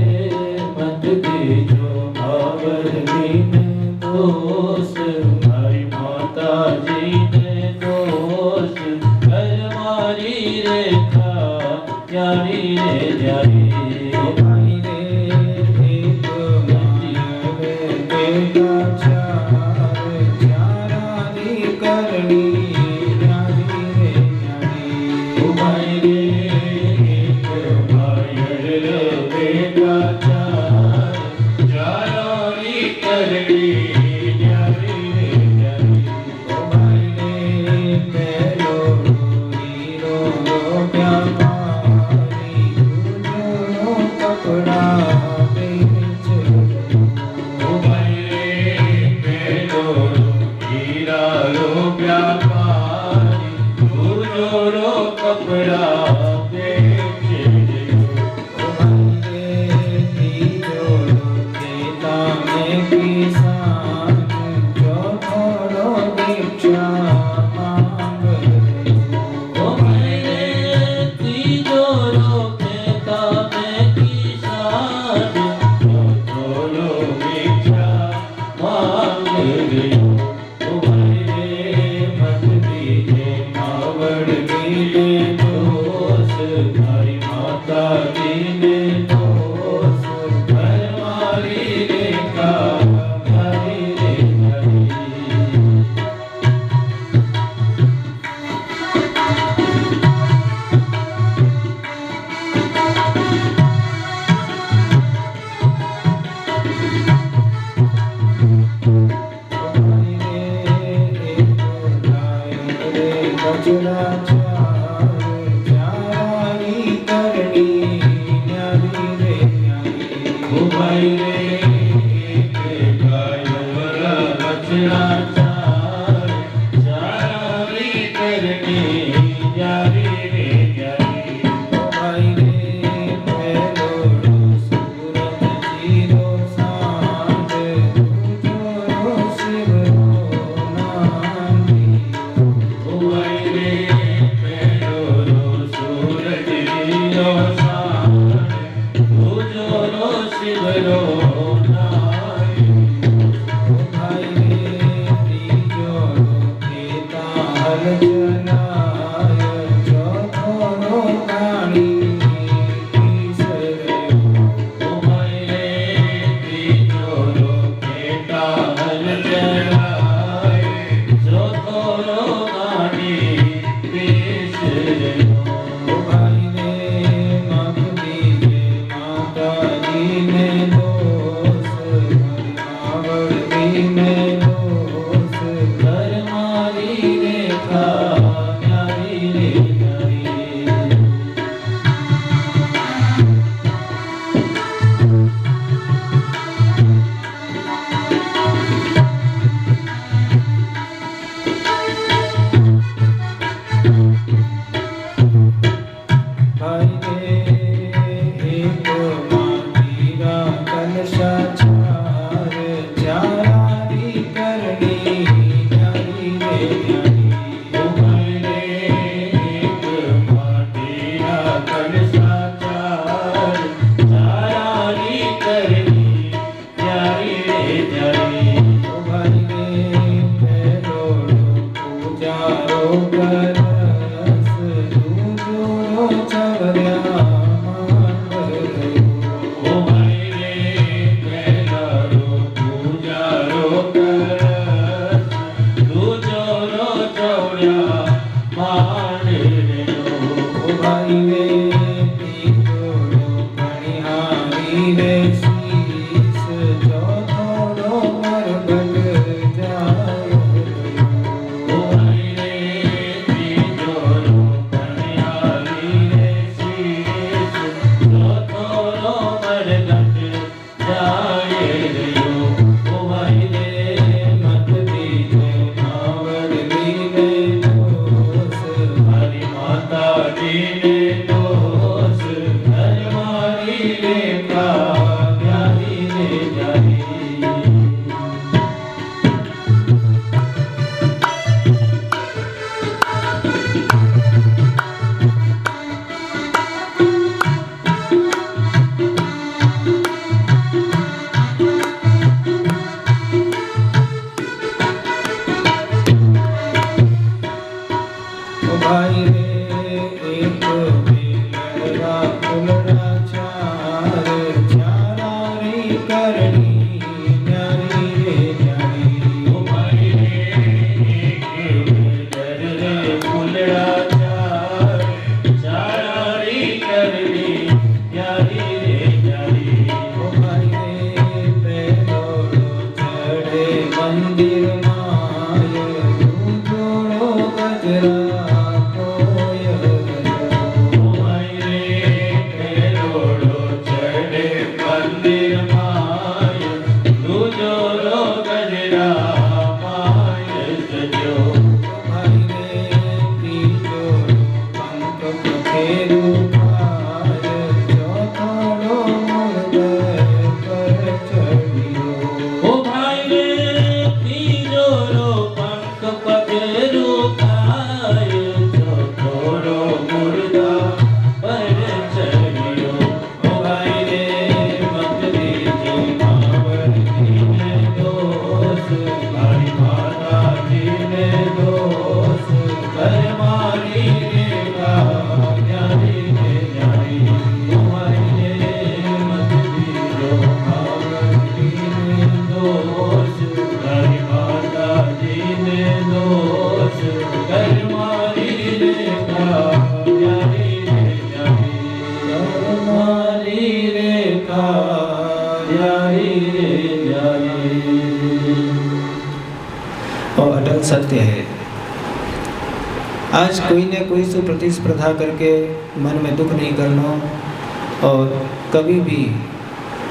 मत दीजो मावड़ दीने दोष, हमारी माता जी ने दोष कर मारी रे न्यारी रे न्यारी। और अटल सत्य है। आज कोई न कोई से प्रतिस्पर्धा करके मन में दुख नहीं करना और कभी भी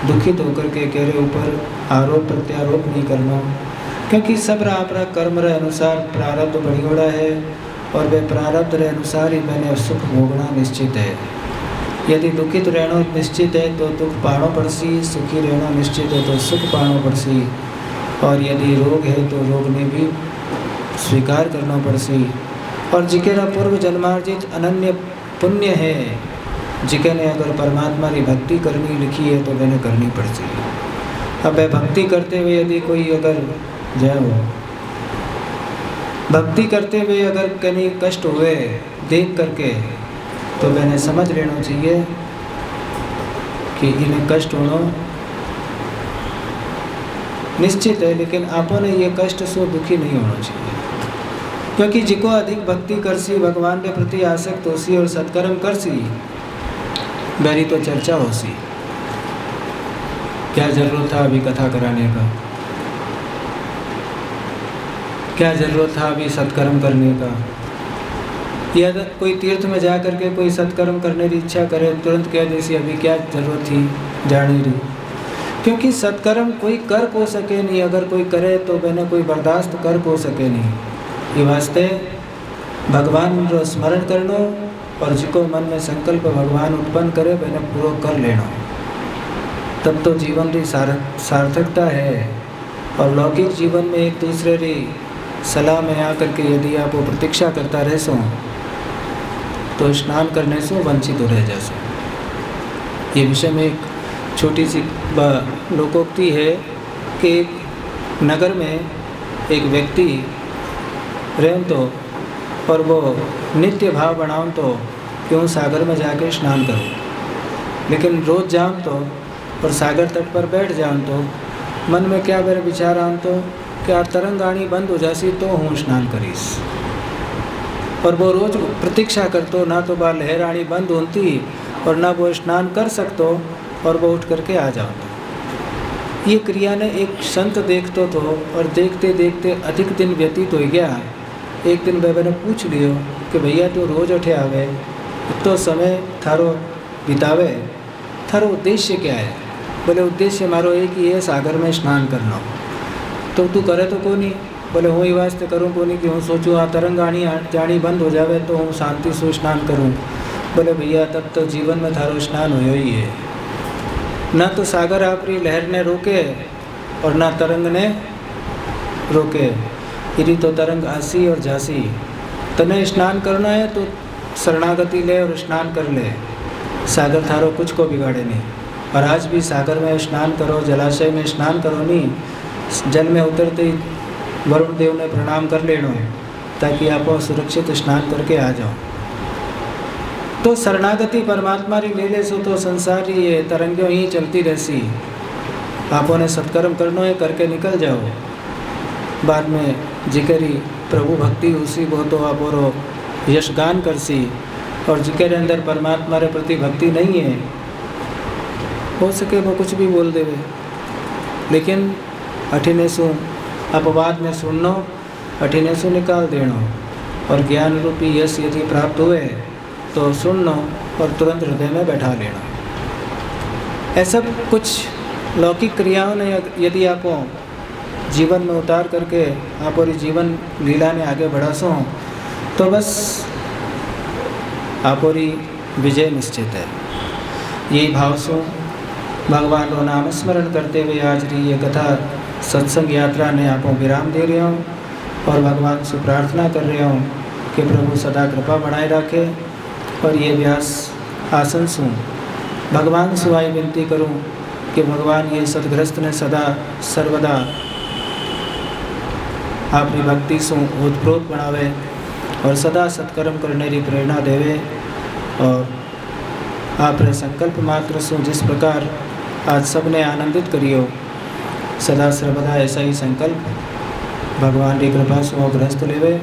दुखित होकर के केरे ऊपर आरोप प्रत्यारोप नहीं करना, क्योंकि सब अपना कर्म रे अनुसार प्रारब्ध बढ़ियोड़ा है और वे प्रारब्ध रे अनुसार ही मैंने सुख भोगना निश्चित है। यदि दुखित रहना निश्चित है तो दुख पाणो पड़सी, सुखी रहना निश्चित है तो सुख पाणो पड़सी, और यदि रोग है तो रोग ने भी स्वीकार करना पड़सी। और जिकेरा पूर्व जन्मार्जित अनन्य पुण्य है, जिके ने अगर परमात्मा की भक्ति करनी लिखी है तो मैंने करनी पड़ती। अब वह भक्ति करते हुए यदि कोई अगर जय हो भक्ति करते हुए अगर कहीं कष्ट हुए देख करके तो मैंने समझ लेना चाहिए कि इन्हें कष्ट होना निश्चित है, लेकिन आपो ने ये कष्ट से दुखी नहीं होना चाहिए, क्योंकि जिको अधिक भक्ति करसी, भगवान के प्रति आसक्त होसी और सत्कर्म करसी, मेरी तो चर्चा होसी। क्या जरूरत था अभी कथा कराने का, क्या जरूरत था अभी सत्कर्म करने का। या कोई तीर्थ में जा करके कोई सत्कर्म करने की इच्छा करे, तुरंत कह जैसी अभी क्या जरूरत थी जाने की, क्योंकि सत्कर्म कोई कर को सके नहीं। अगर कोई करे तो मैंने कोई बर्दाश्त कर को सके नहीं। ये वास्ते भगवान रो स्मरण करनो और जिको मन में संकल्प भगवान उत्पन्न करे मैंने पूरा कर लेना, तब तो जीवन की सार्थकता है। और लौकिक जीवन में एक दूसरे की सलाह में आकर के यदि आप वो प्रतीक्षा करता रह सो तो स्नान करने से वंचित हो रह जा सो। ये विषय में एक छोटी सी लोकोक्ति है कि एक नगर में एक व्यक्ति रहें तो और वो नित्य भाव बनाऊँ तो क्यों सागर में जाके स्नान करूँ, लेकिन रोज़ जाऊँ तो और सागर तट पर बैठ जाऊँ तो मन में क्या मेरे विचार आऊँ तो क्या तरंगाणी बंद हो जासी तो हूँ स्नान करीस। और वो रोज़ प्रतीक्षा करतो ना तो बार लहराणी बंद होती और ना वो स्नान कर सकतो और वो उठ करके आ जाओ। ये क्रिया ने एक संत देखतो तो और देखते देखते अधिक दिन व्यतीत हो गया। एक दिन बाबा ने पूछ लियो कि भैया तू रोज़ उठे आवे तो समय थारो बितावे, थारो उद्देश्य क्या है? बोले उद्देश्य मारो एक ही है, सागर में स्नान करना। तो तू करे तो को नहीं? बोले हूँ ये वास्ते करूँ को नहीं कि हूँ सोचूँ आ तरंग आनी जानी बंद हो जावे तो हूँ शांति से स्नान करूँ। बोले भैया तब तो जीवन में थारो स्नान हो ही है, ना तो सागर आपरी लहर ने रोके और ना तरंग ने रोके। इरी तो तरंग आसी और जासी। तने स्नान करना है तो शरणागति ले और स्नान कर ले, सागर थारो कुछ को बिगाड़े नहीं। और आज भी सागर में स्नान करो, जलाशय में स्नान करो नहीं, जल में उतरते ही वरुण देव ने प्रणाम कर लेना ताकि आप सुरक्षित स्नान करके आ जाओ। तो शरणागति परमात्मा री ले ले सो तो संसार री ये तरंगियों ही चलती रहसी। आपों ने सत्कर्म करना है, करके निकल जाओ। बाद में जिकरी प्रभु भक्ति उसी वो तो आप और यशगान करसी। और जिके अंदर परमात्मा रे प्रति भक्ति नहीं है, हो सके वो कुछ भी बोल देवे, लेकिन अठिने सु अपवाद में सुननो, अठिने सु निकाल देनो। और ज्ञान रूपी यश यदि प्राप्त हुए तो सुननो और तुरंत हृदय में बैठा लेना। ऐसा कुछ लौकिक क्रियाओं ने यदि आपको जीवन में उतार करके आप और जीवन लीला ने आगे बढ़ा सो तो बस आप और विजय निश्चित है। यही भाव सो भगवान रो नाम स्मरण करते हुए आज री ये कथा सत्संग यात्रा ने आपको विराम दे रहे हूँ और भगवान से प्रार्थना कर रहे हूँ कि प्रभु सदा कृपा बनाए रखे। और ये व्यास आसन सु भगवान सुवाई विनती करूँ कि भगवान ये सदग्रस्त ने सदा सर्वदा आपकी भक्ति सु ओतप्रोत बनावे और सदा सत्कर्म करने की प्रेरणा देवे। और आप रे संकल्प मात्र सु जिस प्रकार आज सबने आनंदित करियो, सदा सर्वदा ऐसा ही संकल्प भगवान की कृपा से ग्रस्त लेवे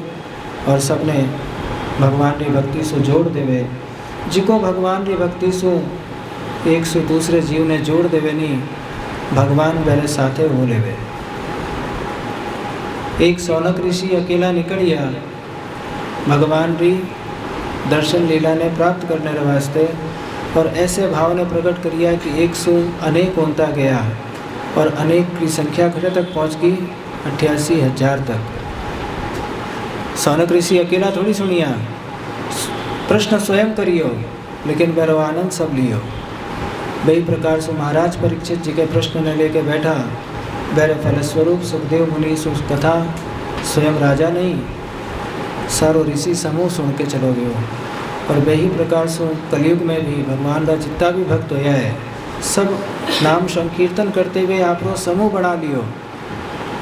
और सबने भगवान की भक्ति से जोड़ देवे। जिको भगवान की भक्ति से एक से दूसरे जीव ने जोड़ देवे नहीं, भगवान मेरे साथे हो लेवे। एक सौनक ऋषि अकेला निकलिया भगवान री दर्शन लीला ने प्राप्त करने के वास्ते और ऐसे भाव ने प्रकट करिया कि एक सौ अनेक होता गया और अनेक की संख्या घटे तक पहुँच गई 88,000 तक। सौनक ऋषि अकेला थोड़ी सुनिया, प्रश्न स्वयं करियो लेकिन मेरा आनंद सब लियो। वही प्रकार से महाराज परीक्षित जी के प्रश्न ने लेके बैठा, मेरे फलस्वरूप सुखदेव मुनि सुख कथा स्वयं राजा नहीं सारो ऋषि समूह सुन के चलो गयो। और वही प्रकार से कलयुग में भी भगवान का जितना भी भक्त होया है सब नाम संकीर्तन करते हुए आप रो समूह बना लियो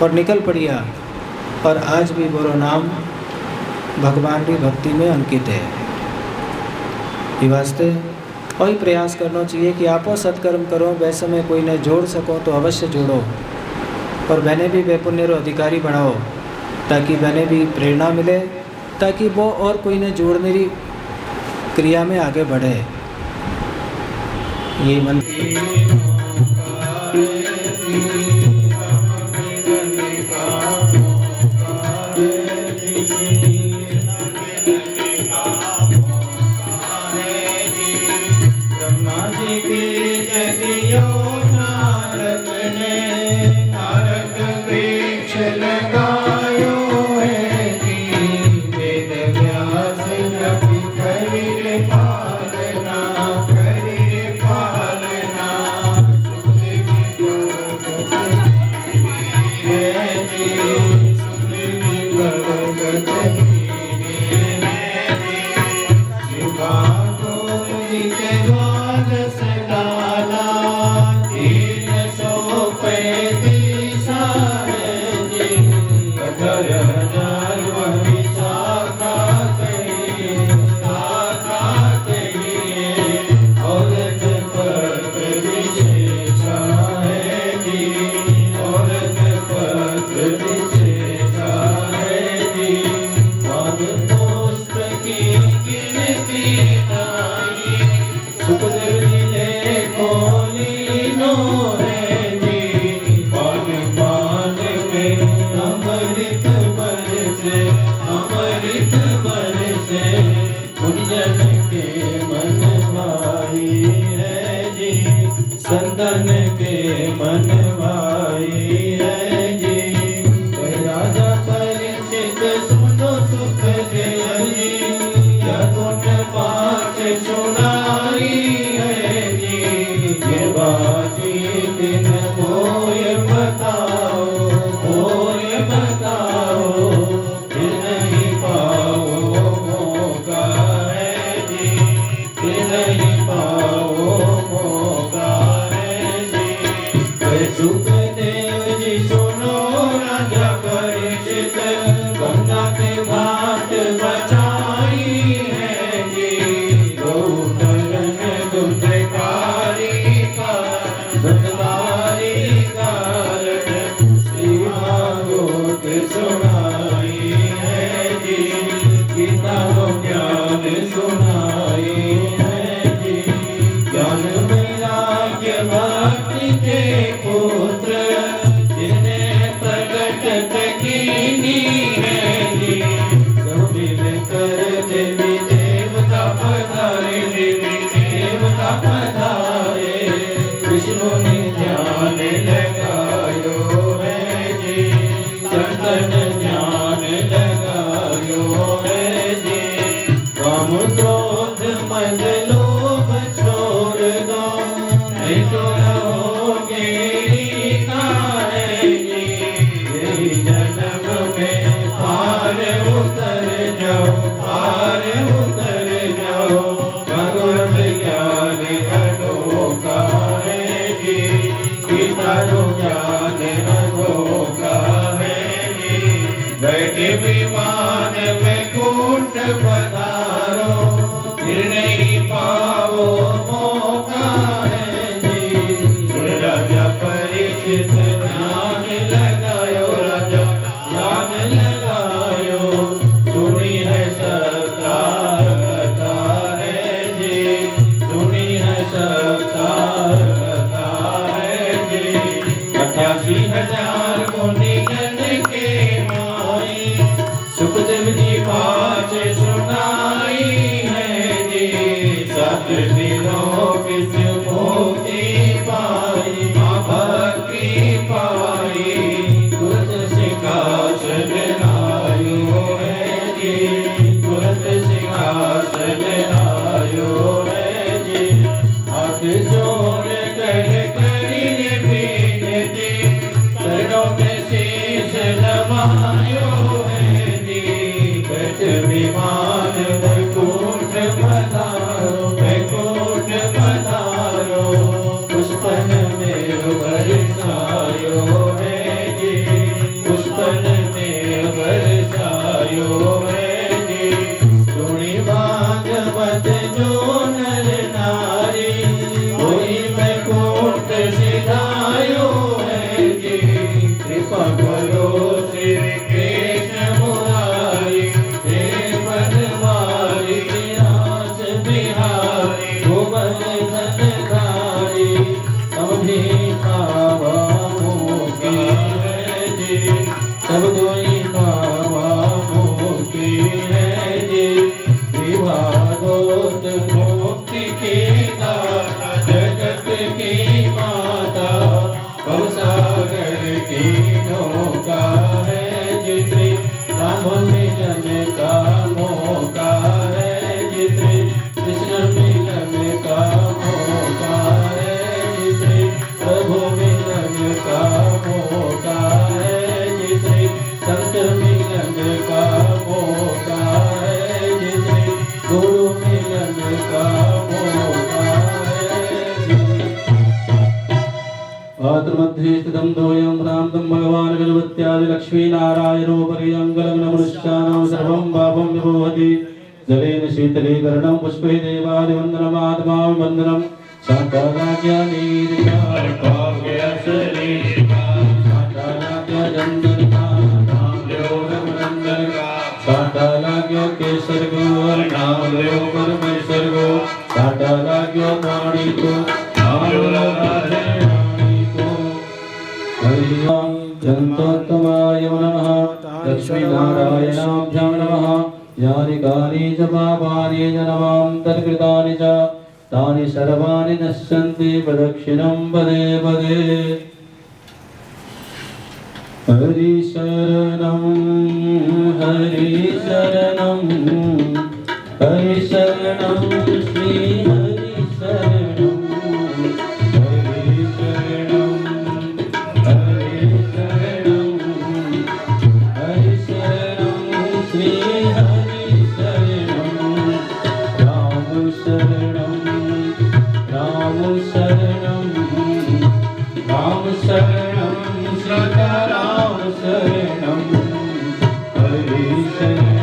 और निकल पड़िया। और आज भी बोरो नाम भगवान की भक्ति में अंकित है। ये वास्ते और ही प्रयास करना चाहिए कि आपो सत्कर्म करो, वैसे में कोई ने जोड़ सको तो अवश्य जोड़ो और मैंने भी वे पुण्य रो अधिकारी बनाओ ताकि मैंने भी प्रेरणा मिले, ताकि वो और कोई ने जोड़ने की क्रिया में आगे बढ़े। ये मन पालना बचाई है जी, गौतरन दुष्टकारी कारण, दुष्टकारी कारण श्री भागवत सुनाई है जी, गीता को ज्ञान सुनाई है जी। ज्ञान वैराग्य भक्ति के पुत्र जिसने प्रकट कीनी है जी, सब मिलकर देवी देवता पधारे, देवी देवता पधारे, विष्णु ने ध्यान लगायो है जी, चंदन ध्यान लगायो है जी। काम क्रोध मद लोभ छोड़ दो, नहीं तो रहोगे काहे जी, यही जन्म में पार उतर जाओ, पार उतर जाओ, भगवत ज्ञान अनोखा है जी, गीता को ज्ञान अनोखा है जी। बैठे विमान में कूट पधारो, फिर नहीं पाओ मौका है जी, राजा परीक्षित ध्यान लगायो, राजा ध्यान लगायो, सुनी है सरकार कथा है जी, सुनी है सरकार कथा है जी। 88,000 मुनि जन के माई, सुखदेव जी बात सुनाई है जी, 7 दिनों किस मोती पाई, माँ भक्ति पाई, तुरंत सिंहासन आयो है जी, तुरंत सिंहासन आयो है जी। हाथ जोड़ कर करीने विनती, चरणों में शीश नवायो है जी, बैठ विमान वैकुंठ पधारो, वैकुंठ पधारो, पुष्पन में बरसायो है जी, पुष्पन में बरसायो है जी। सुनी भागवत जो नर नारी, कोई वैकुंठ सिधायो है जी, कृपा करो श्री कृष्ण मुरारी, हे बनवारी रास बिहारी, गोवर्धन धारी, हम भी पावा मोकी है जी, सब कोई पावा मोकी है जी। विभागोत मुक्ति के दाता, जगत की माता, भवसागर की नौका है जी, श्री राम मिलन का मौका है जी, श्री कृष्ण मिलन का मौका है जी, श्री प्रभु मिलन का मौका है जी, श्री संत मिलन का मौका है जी, श्री गुरु मिलन का मौका है जी। पात्रमध्ये स्थितं दोयं प्राप्तं भगवान् गणपत्यादि लक्ष्मीनारायणो पर्यङ्गलग्नमनुष्याणां सर्वं पापं विभवति। जलेन शीतलीकरणं पुष्पैः देवादिवन्दनमात्मा वन्दनं शान्ताज्ञानीरिका साटालाग्यो केसर गो नाम लो परमेश्वर गो, साटालाग्यो वाणी को नाम लो राधे को। जन्तोत्तमाय नमः, लक्ष्मीनारायणाभ्यां नमः। यानि कानि च पापानि जनमान्तर्कृतानि च तानि सर्वाणि नश्यन्ति प्रदक्षिणं पदे पदे। हरि शरणं हरि शरणं हरि शरणं श्री हरि शरणं हरि शरणं हरि शरणं हरि शरणं श्री हरि शरणं राम शरणं राम शरणं राम शरणं सीता राम शरणं हरि शरणं।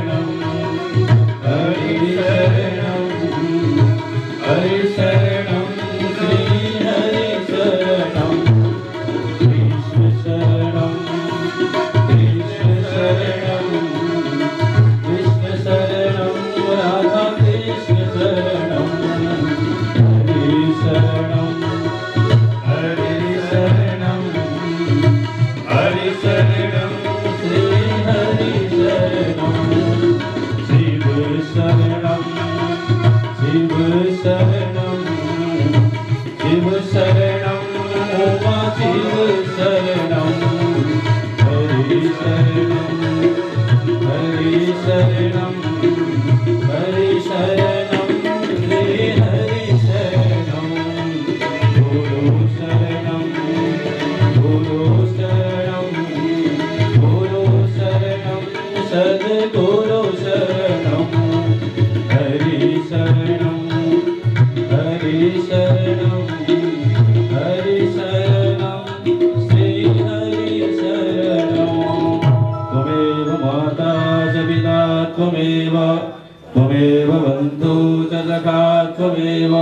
त्वमेव बन्धु च सखा त्वमेव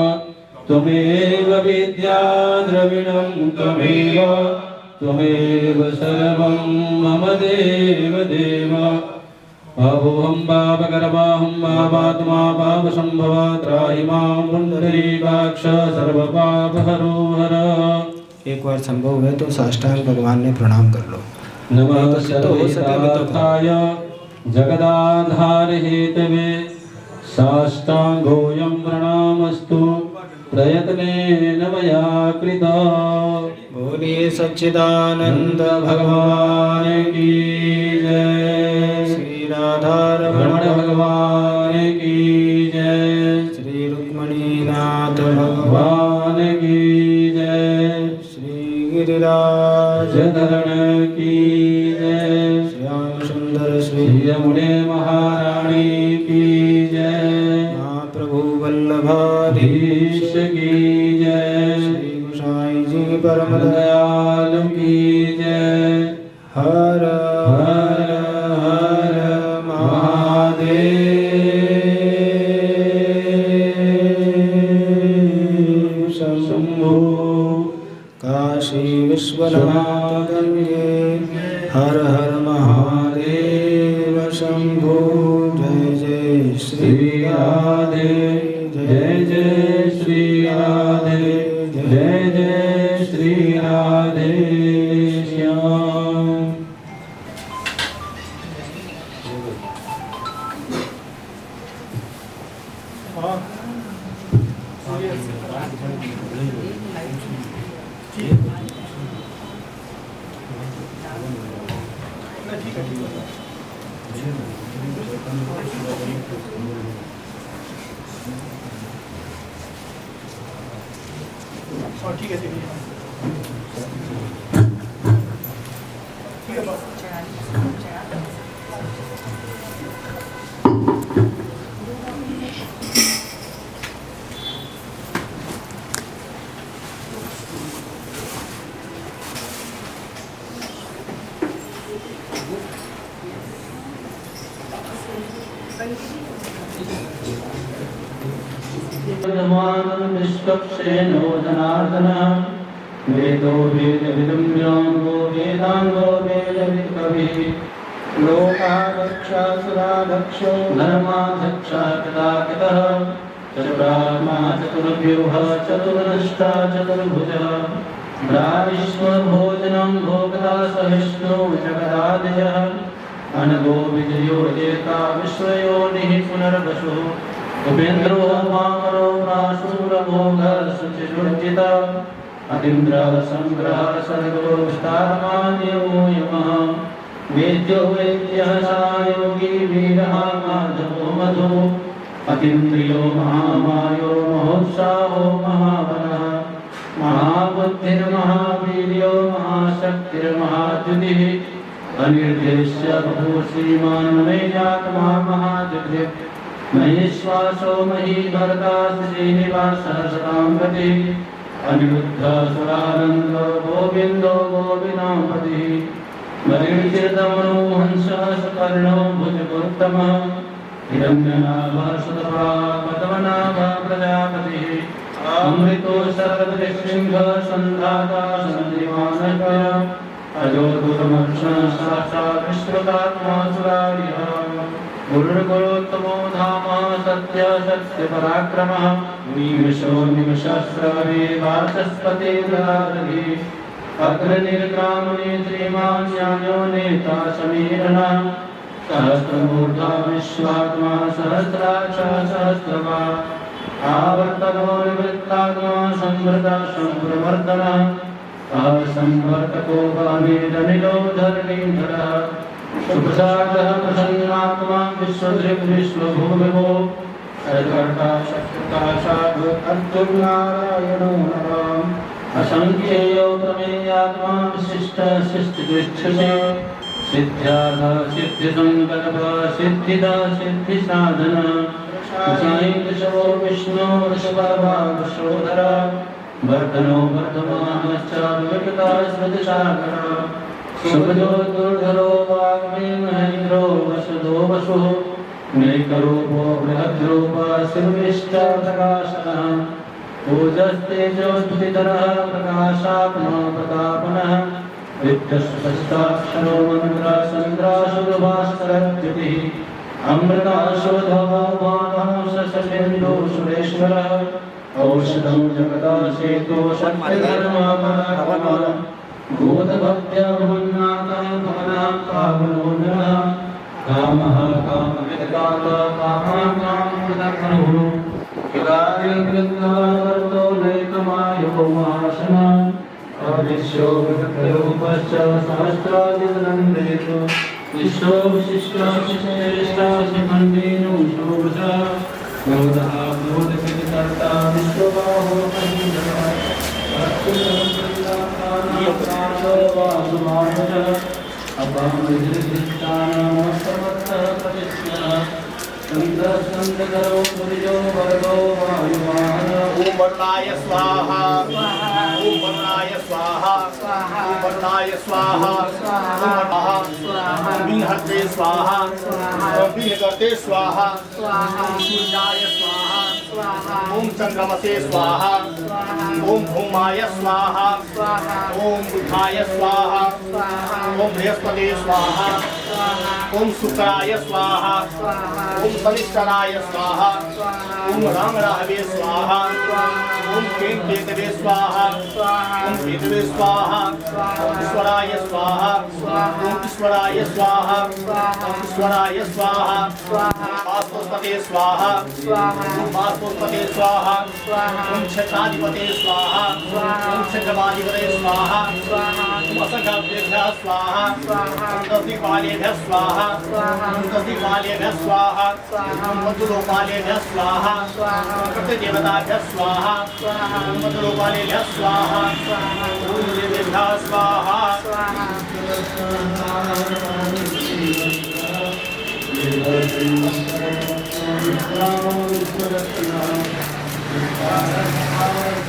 त्वमेव विद्या द्रविणं त्वमेव सर्वं मम देव देव अहोहं पापकर्माहं पापात्मा पापसंभवा त्राहि मां पुण्डरीकाक्ष सर्वपापहरो हर। एक बार संभव है तो साष्टांग भगवान ने प्रणाम कर लो। नमः सर्वेतार्थाय जगदाधार हेतवे साष्टांगोऽयं प्रणामस्तु प्रयत्नेन मया कृता। बोलिए सच्चिदानंद भगवान की जय। श्री राधारमण भगवान की जय। श्री रुक्मणीनाथ भगवान भगवान की जय। श्री गिरिराज धरण की जय। श्याम सुंदर श्री यमुने महारानी की जय। महाप्रभु वल्लभाधीश की जय। श्री गोसाई जी परम दयालु की जय। हर हर हर महादेव शंभो काशी विश्वनाथ गंगे हर हर महादेव शंभो जय जय श्री राधे जय जय श्री राधे जय जय श्री राधे श्याम। ठीक है विश्वक्षेनो जनार्दनः वेदो वेदविदं व्योमो वेदांगो वेदवित्कविः लोकाध्यक्षासुराध्यक्षो धर्माध्यक्षा कृताकृतः चतुरात्मा चतुर्व्यूह चतुर्नष्टा चतुर्भुजः भोजनं भोक्ता सहिष्णु जगदादयः अनगो विजयो जेता विश्वयोनिः पुनर्वसुः उपेन्द्रो वामनो प्राशूरभोगसुचिरुचिता अतीन्द्रः संग्रह सर्गो विस्तारमान्यो यमः वेद्यो वेद्यः सायोगी वीरः माधवो मधु अतीन्द्रियो महामायो महोत्साहो महाबलः महाबुद्धिर्महावीर्यो महाशक्तिर्महाद्युतिः अनिर्देश्य बहु श्रीमान् मय्यात्मा महाजगत् महेश्वासो महीभरता श्रीनिवासः सदाम्बति अनिरुद्धसुरानन्द गोविन्दो गोविनापतिः मरीचिर्दमनो हंसः सुपर्णो भुजगोत्तमः हिरण्यनाभः सुतपापद्मनाभः प्रजापतिः अमृतो सर्वदिक्सिंहः सन्धाता सन्धिमानः अजो दुर्मक्षः साक्षात् विश्वतात्मा सुरार्यः गुरुर्गुरोत्तमो धाम सत्य सत्य पराक्रमः निमिषो निमिषस्रवे वाचस्पतिर्गदाधरी अग्रनिर्ग्रामणे श्रीमान् न्यायो नेता समीरणः सहस्रमूर्धा विश्वात्मा सहस्राक्षा सहस्रपात् आवर्तको निवृत्तात्मा संवृता संप्रवर्तनः असंवर्तको वामेदनिलो धरणीधरः शुभसागः प्रसन्नात्मा विश्वदृक् विश्वभूमिभो सर्वकर्ता शक्तिता साधु अर्जुनारायणो नमः असंख्येयो प्रमेयात्मा विशिष्टः शिष्टगृच्छसे सिद्ध्यार्थ सिद्धिसङ्कल्प सिद्धिदा सिद्धिसाधनः साई वृषभो विष्णु वृषभभावशोधरा वर्धनो वर्धमानश्च विकटा स्मृतिसागरः शुभजो दुर्धरो वाग्मी महेन्द्रो वसुधो वसुः नैकरूपो बृहद्रूपः शिवविष्टप्रकाशनः पूजस्ते ज्योतिधरः प्रकाशात्मा प्रतापनः विद्युत्स्पष्टाक्षरो मन्त्रचन्द्राशुरभास्करद्युतिः अमृताशोधवानः शशेन्दो सुरेश्वरः औषधं जगदाशेतो शक्तिधर्मपराक्रमः भूतभव्यभुन्नाथः भवनः कामनोनरः कामः कामविदकातः कामाकामप्रदग्नः किलादिकृत्कार्तो नैकमायो महाशनः अदृश्यो विकृतरूपश्च सहस्रादितनन्देषु विश्वो विशिष्टाशिखण्डेनो शोभसः क्रोधः क्रोधकृतिकर्ता विश्वबाहो ओम वरुणाय स्वाहा ओम वरुणाय स्वाहा ओम वरुणाय स्वाहा ओम स्वाहा विघ्नहर्ते स्वाहा ओम विघ्नकर्ते स्वाहा ओम सूर्याय स्वाहा ओम चंद्रमसे स्वाहा ओम भूमाय स्वाहा ओम बुधाय स्वाहा ओम बृहस्पति स्वाहा ओम शुक्राय स्वाहा ओम शनिश्चराय स्वाहा ओम राम राहवे स्वाहा ओम केतवे स्वाहा ओम केतवे स्वाहा ओम ईश्वराय स्वाहा ओम ईश्वराय स्वाहा ओम ईश्वराय स्वाहा वास्तुपते स्वाहा ओम वास्तुपते स्वाहा ओम क्षेत्राधिपते स्वाहा ओम क्षेत्रवाधिपते स्वाहा ओम असंख्याभ्यः स्वाहा ओम दधिपालेभ्यः स्वाहा ओम दधिपालेभ्यः स्वाहा ओम मधुलोपालेभ्यः स्वाहा ओम प्रतिदेवताभ्यः स्वाहा ओम मधुलोपालेभ्यः स्वाहा ओम देवेभ्यः स्वाहा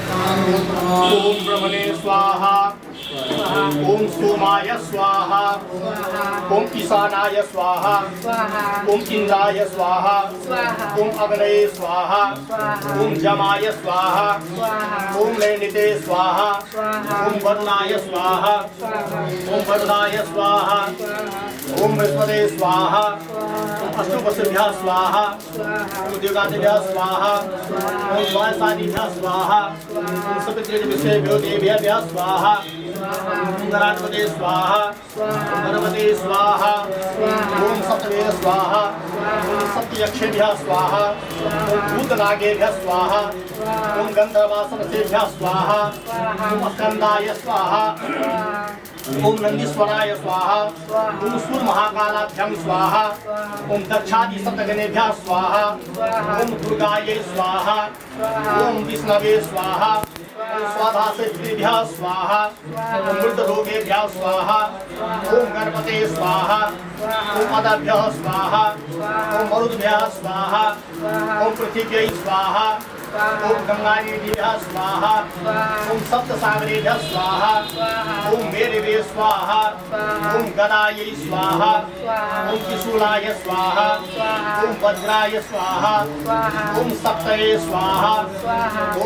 ओम ब्रह्मणे स्वाहा ओम सोमाय स्वाहा ओम ईशानाय स्वाहा ओम इंद्राय स्वाहा ओम अग्नये स्वाहा ओम जमाय स्वाहा ओम नैनिते स्वाहा ओम वरुणाय स्वाहा ओम वरुणाय स्वाहा ओम बृहस्पते स्वाहा ओम अष्टोपशभ्यः स्वाहा ओम देवताभ्यः स्वाहा ओम वायसादिभ्यः स्वाहा ओम सपितृभ्यो देवेभ्यः स्वाहा गणाधिपते स्वाहा गणपते स्वाहा ओम सप्तवे स्वाहा ओम सप्तयक्षेभ्यः स्वाहा ओम भूतनागेभ्यः स्वाहा ओम गंधर्वासनसेभ्यः स्वाहा ओम स्कंदाय स्वाहा ओम नंदीश्वराय स्वाहा ओम सूर्य महाकालाभ्यं स्वाहा ओम दक्षादि सप्तगणेभ्यः स्वाहा ओम दुर्गायै स्वाहा ओम विष्णवे स्वाहा ओम स्वाधासेभ्यः स्वाहा ओम मृतरोगेभ्यः स्वाहा ओम गणपते स्वाहा ओम अदाभ्यः स्वाहा ओम मरुद्भ्यः स्वाहा ओम पृथिव्यै स्वाहा ओम गंगादेव्यः स्वाहा ओम सप्तसागरेभ्यः स्वाहा ओम मेरुवे स्वाहा ओम गदायै स्वाहा ओम त्रिशूलाय स्वाहा ओम वज्राय स्वाहा ओम सप्तये स्वाहा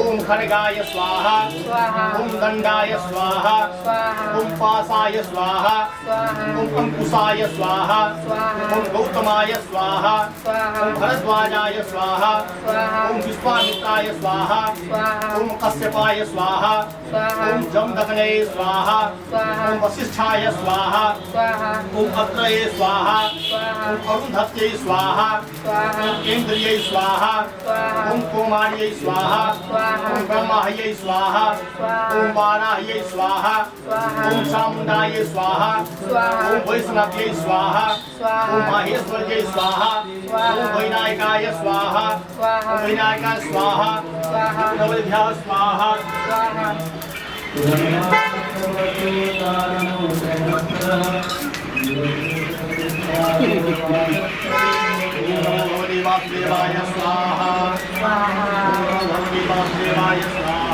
ओम खड्गाय स्वाहा ओम दंडाय स्वाहा ओम पासाय स्वाहा ओम अंकुशाय स्वाहा ओम गौतमाय स्वाहा ओम भरद्वाजाय स्वाहा ओम विश्वामित्राय स्वाहा ओम कश्यपाय स्वाहा ओम जमदग्नये स्वाहा ओम वसिष्ठाय स्वाहा ओम अत्रये स्वाहा ओम अरुंधत्यै स्वाहा ओम इंद्रियै स्वाहा ओम कुमार्यै स्वाहा ओम ब्रह्मायै स्वाहा ओम वाराह्यै स्वाहा ओम चामुंडायै स्वाहा ओम वैष्णव्यै स्वाहा ओम माहेश्वर्यै स्वाहा ओम वैनायकाय स्वाहा ओम वैनायकाय स्वाहा नवभ्यः स्वाहा भगवती वासुदेवाय स्वाहा भगवती वासुदेवाय स्वाहा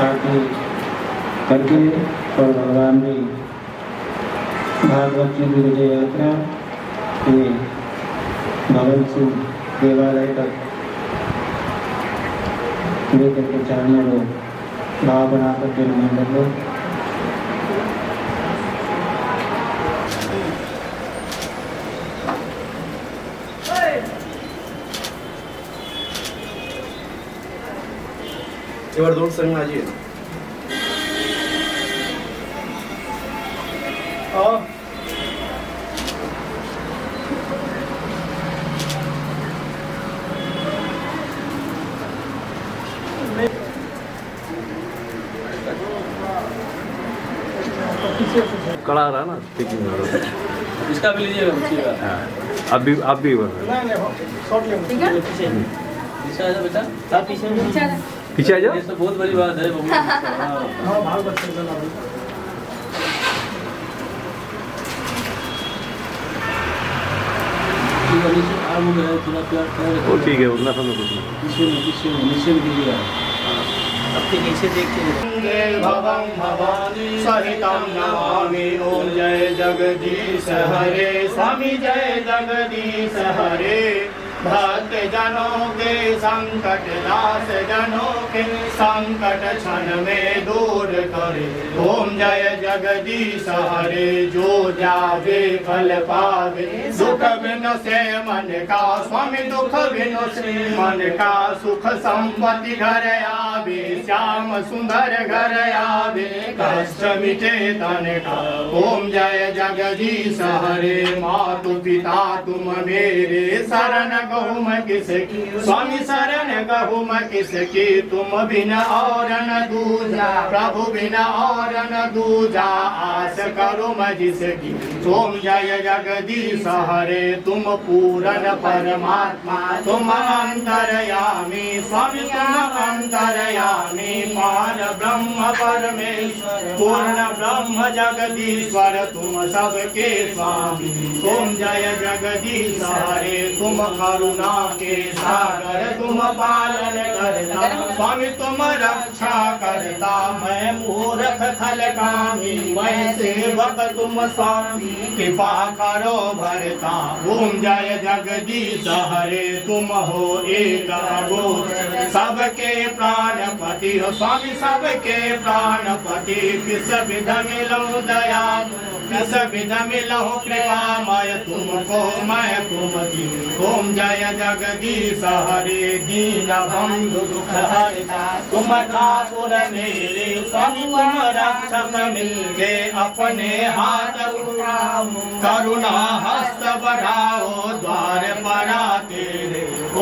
आरती करके और भगवान की भागवत की विजय यात्रा ये भवन सिंह देवालय तक लेकर के चलने लो, भाव बना करके मंडल लो। एवढं दोन संघ माझी आहे. कड़ा रहा ना स्पीकिंग इसका भी लीजिएगा बच्चिएगा. आप भी बोल रहे पीछे आ जाओ बेटा. आप पीछे आ जाओ. पीछे आ जाओ. ये तो बहुत बड़ी बात है बबू. वो ठीक है उतना समय कुछ नहीं. नीचे कीजिएगा. अपने नीचे देख के भवं भवानी सहितं नमामि. ओम जय जगदीश हरे. स्वामी जय जगदीश हरे. भक्त जनों के संकट, दास जनों के संकट क्षण में दूर करे. ओम जय जगदीश हरे. जो जावे फल पावे, दुख बिनु से मन का. स्वामी दुख बिनु से मन का. सुख संपत्ति घर आवे, श्याम सुंदर घर आवे. कष्ट मिटे तन का. ओम जय जगदीश हरे. मातु पिता तुम मेरे, शरण कहूँ मैं किसकी. स्वामी शरण कहूँ मैं किसकी. तुम बिना और न दूजा, प्रभु बिना और न दूजा. आस करो मैं जिसकी. ओम जय जगदीश हरे. तुम पूर्ण परमात्मा, तुम अंतर्यामी. स्वामी तुम अंतर्यामी. पार ब्रह्म परमेश्वर, पूर्ण ब्रह्म जगदीश्वर. तुम सबके स्वामी. ओम जय जगदीश हरे. तुम करुणा के सागर, तुम पालन करता. स्वामी तुम रक्षा करता. मैं मूर्ख खलकामी, मैं सेवक तुम स्वामी. कृपा करो भरता. ओम जय जगदीश हरे. तुम हो एक अघोर, सबके प्राणपति हो. स्वामी सबके प्राणपति. किस विध मिलो दया, किस विध मिलो कृपामय. तुमको मैं तुम दी. ओम जय जगदीश हरे. दीन बंधु दुख हरता, तुम ठाकुर मेरे. स्वामी तुम रक्षक मिलके अपने हाथ उठाओ. करुणा हस्त बढ़ाओ, द्वार पर आते.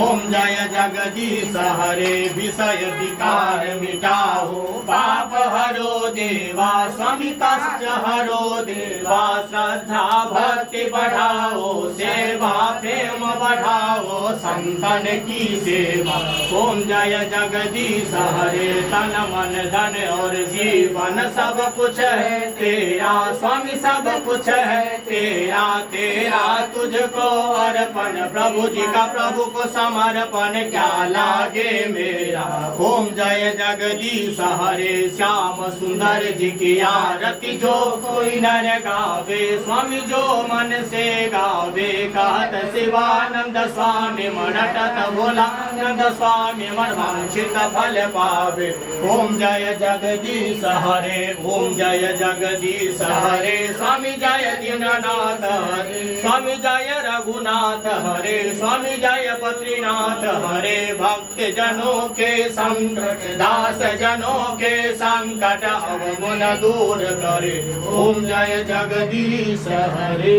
ओम जय जगदीश हरे. विषय विकार मिटाओ, पाप हरो देवा. स्वामी कष्ट हरो देवा. श्रद्धा भक्ति बढ़ाओ, सेवा प्रेम बढ़ाओ. संतन की सेवा. ओम जय जगदीश हरे. तन मन धन और जीवन सब कुछ है तेरा. स्वामी सब कुछ है तेरा. तेरा तुझको अर्पण, प्रभु जी का प्रभु को समर्पण. क्या लागे मेरा. ओम जय जगदीश हरे. श्याम सुंदर जी की आरती जो कोई नर गावे. स्वामी जो मन से गावे. कहत शिवानंद स्वामी मनटत भोलानंद स्वामी. मन वांछित फल पावे. ओम जय जगदीश हरे. ओम जय जगदीश हरे. स्वामी जय दीननाथ हरे. स्वामी जय रघुनाथ हरे. स्वामी जय बद्रीनाथ हरे. भक्त जनों के संकट, दास जनों के संकट अवगुण दूर करे. ओम जय जगदीश हरे.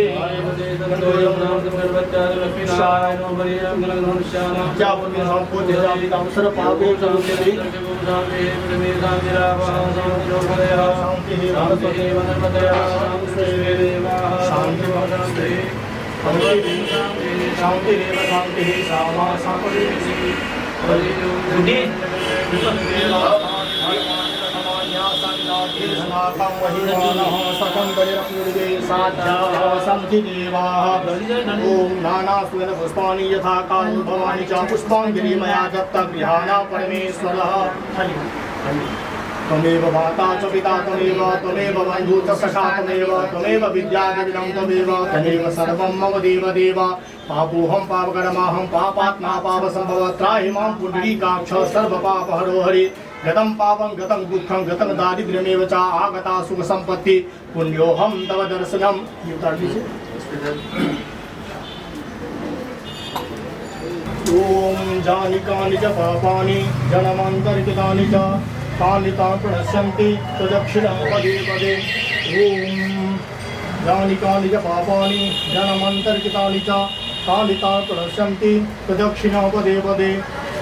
नानास्वेन पुष्पाणि यथा कालो भवानि च. पुष्पाञ्जलि मया दत्ता गृहाणा परमेश्वरः. त्वमेव माता च पिता त्वमेव बन्धु च सखा त्वमेव विद्यादिविदं त्वमेव सर्वं मम देव पापोऽहं पापकर्माहं पापात्मा पापसम्भव त्राहि मां पुण्डरीकाक्ष सर्वपापहरो हरि गतं पापं गतं दुःखं गतं दारिद्र्यमेव च आगता सुखसम्पत्ति पुण्योऽहं तव दर्शनं। ॐ जानिकानि च पापानि जन्मान्तरितानि च तानि तानि प्रणश्यन्ति तदक्षिणं पदे पदे। ॐ जानिकानि च पापानि जन्मान्तरितानि च तानि तानि प्रणश्यन्ति तदक्षिणं पदे पदे।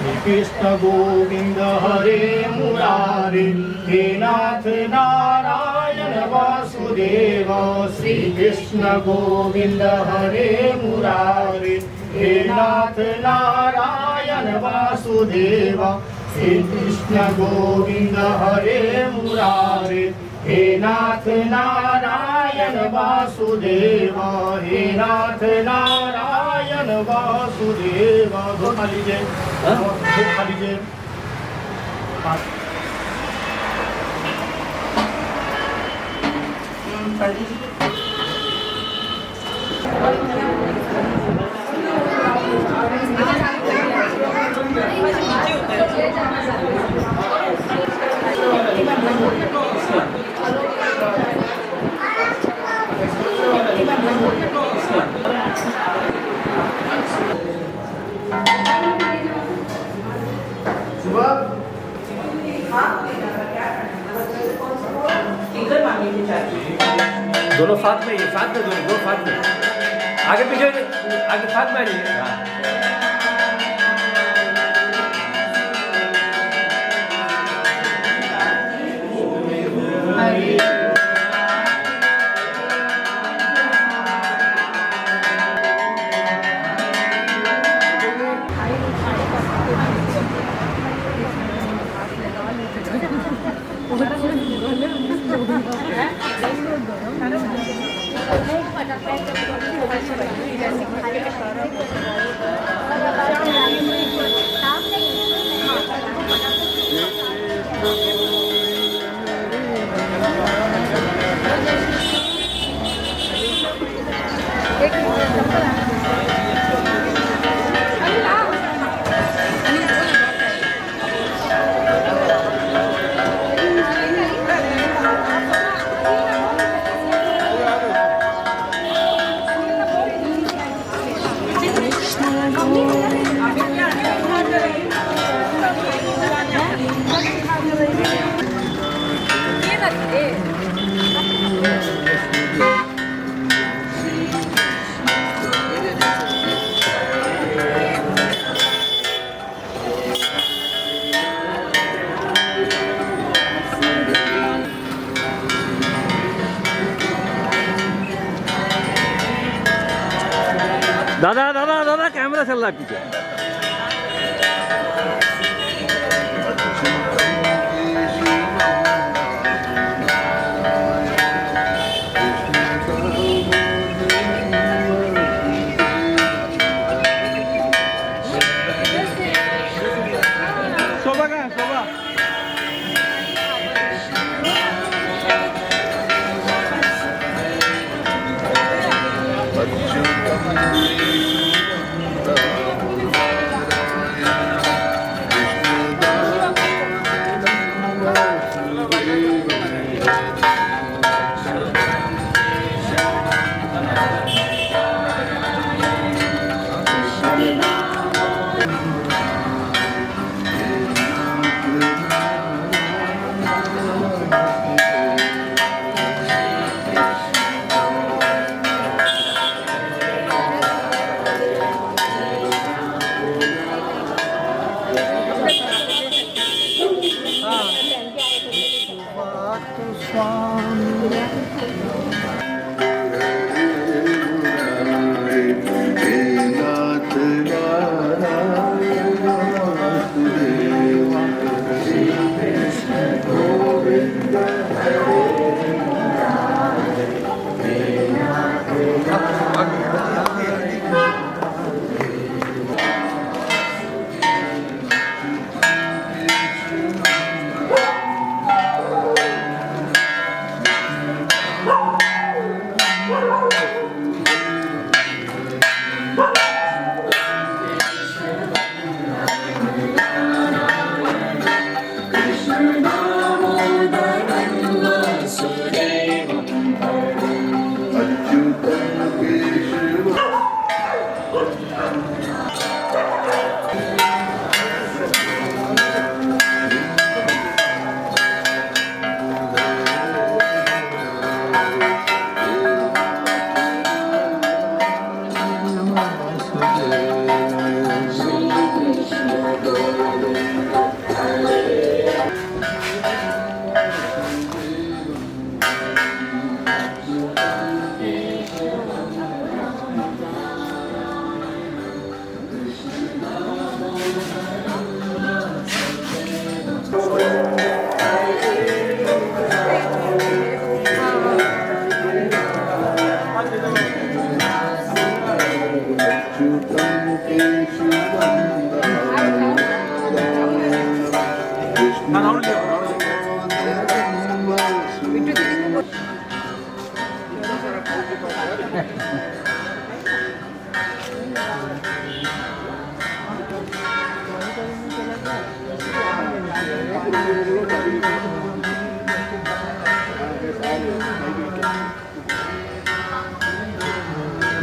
श्रीकृष्ण गोविन्द हरे मुरारे हे नाथ नारायण वासुदेव। श्रीकृष्ण गोविन्द हरे मुरारे हे नाथ नारायण वासुदेव। श्रीकृष्ण गोविन्द हरे मुरारे हे नाथ नारायण वासुदेव। हे नाथ नारायण वासुदेव। धोखा लीजिए धोखा लीजिए। दोनों साथ में, ये साथ में, दोनों साथ में, आगे पीछे आगे साथ में आइए। दादा दादा दादा कैमरा चल रहा है पीछे। शोभा का शोभा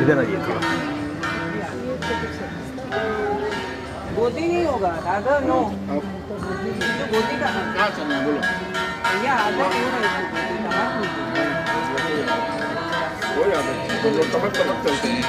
इधर आइए थोड़ा। गोदी नहीं होगा दादा, नो गोदी का क्या चलना बोलो भैया, आधा नहीं हो रहा है कोई आदत तबक चलते हैं।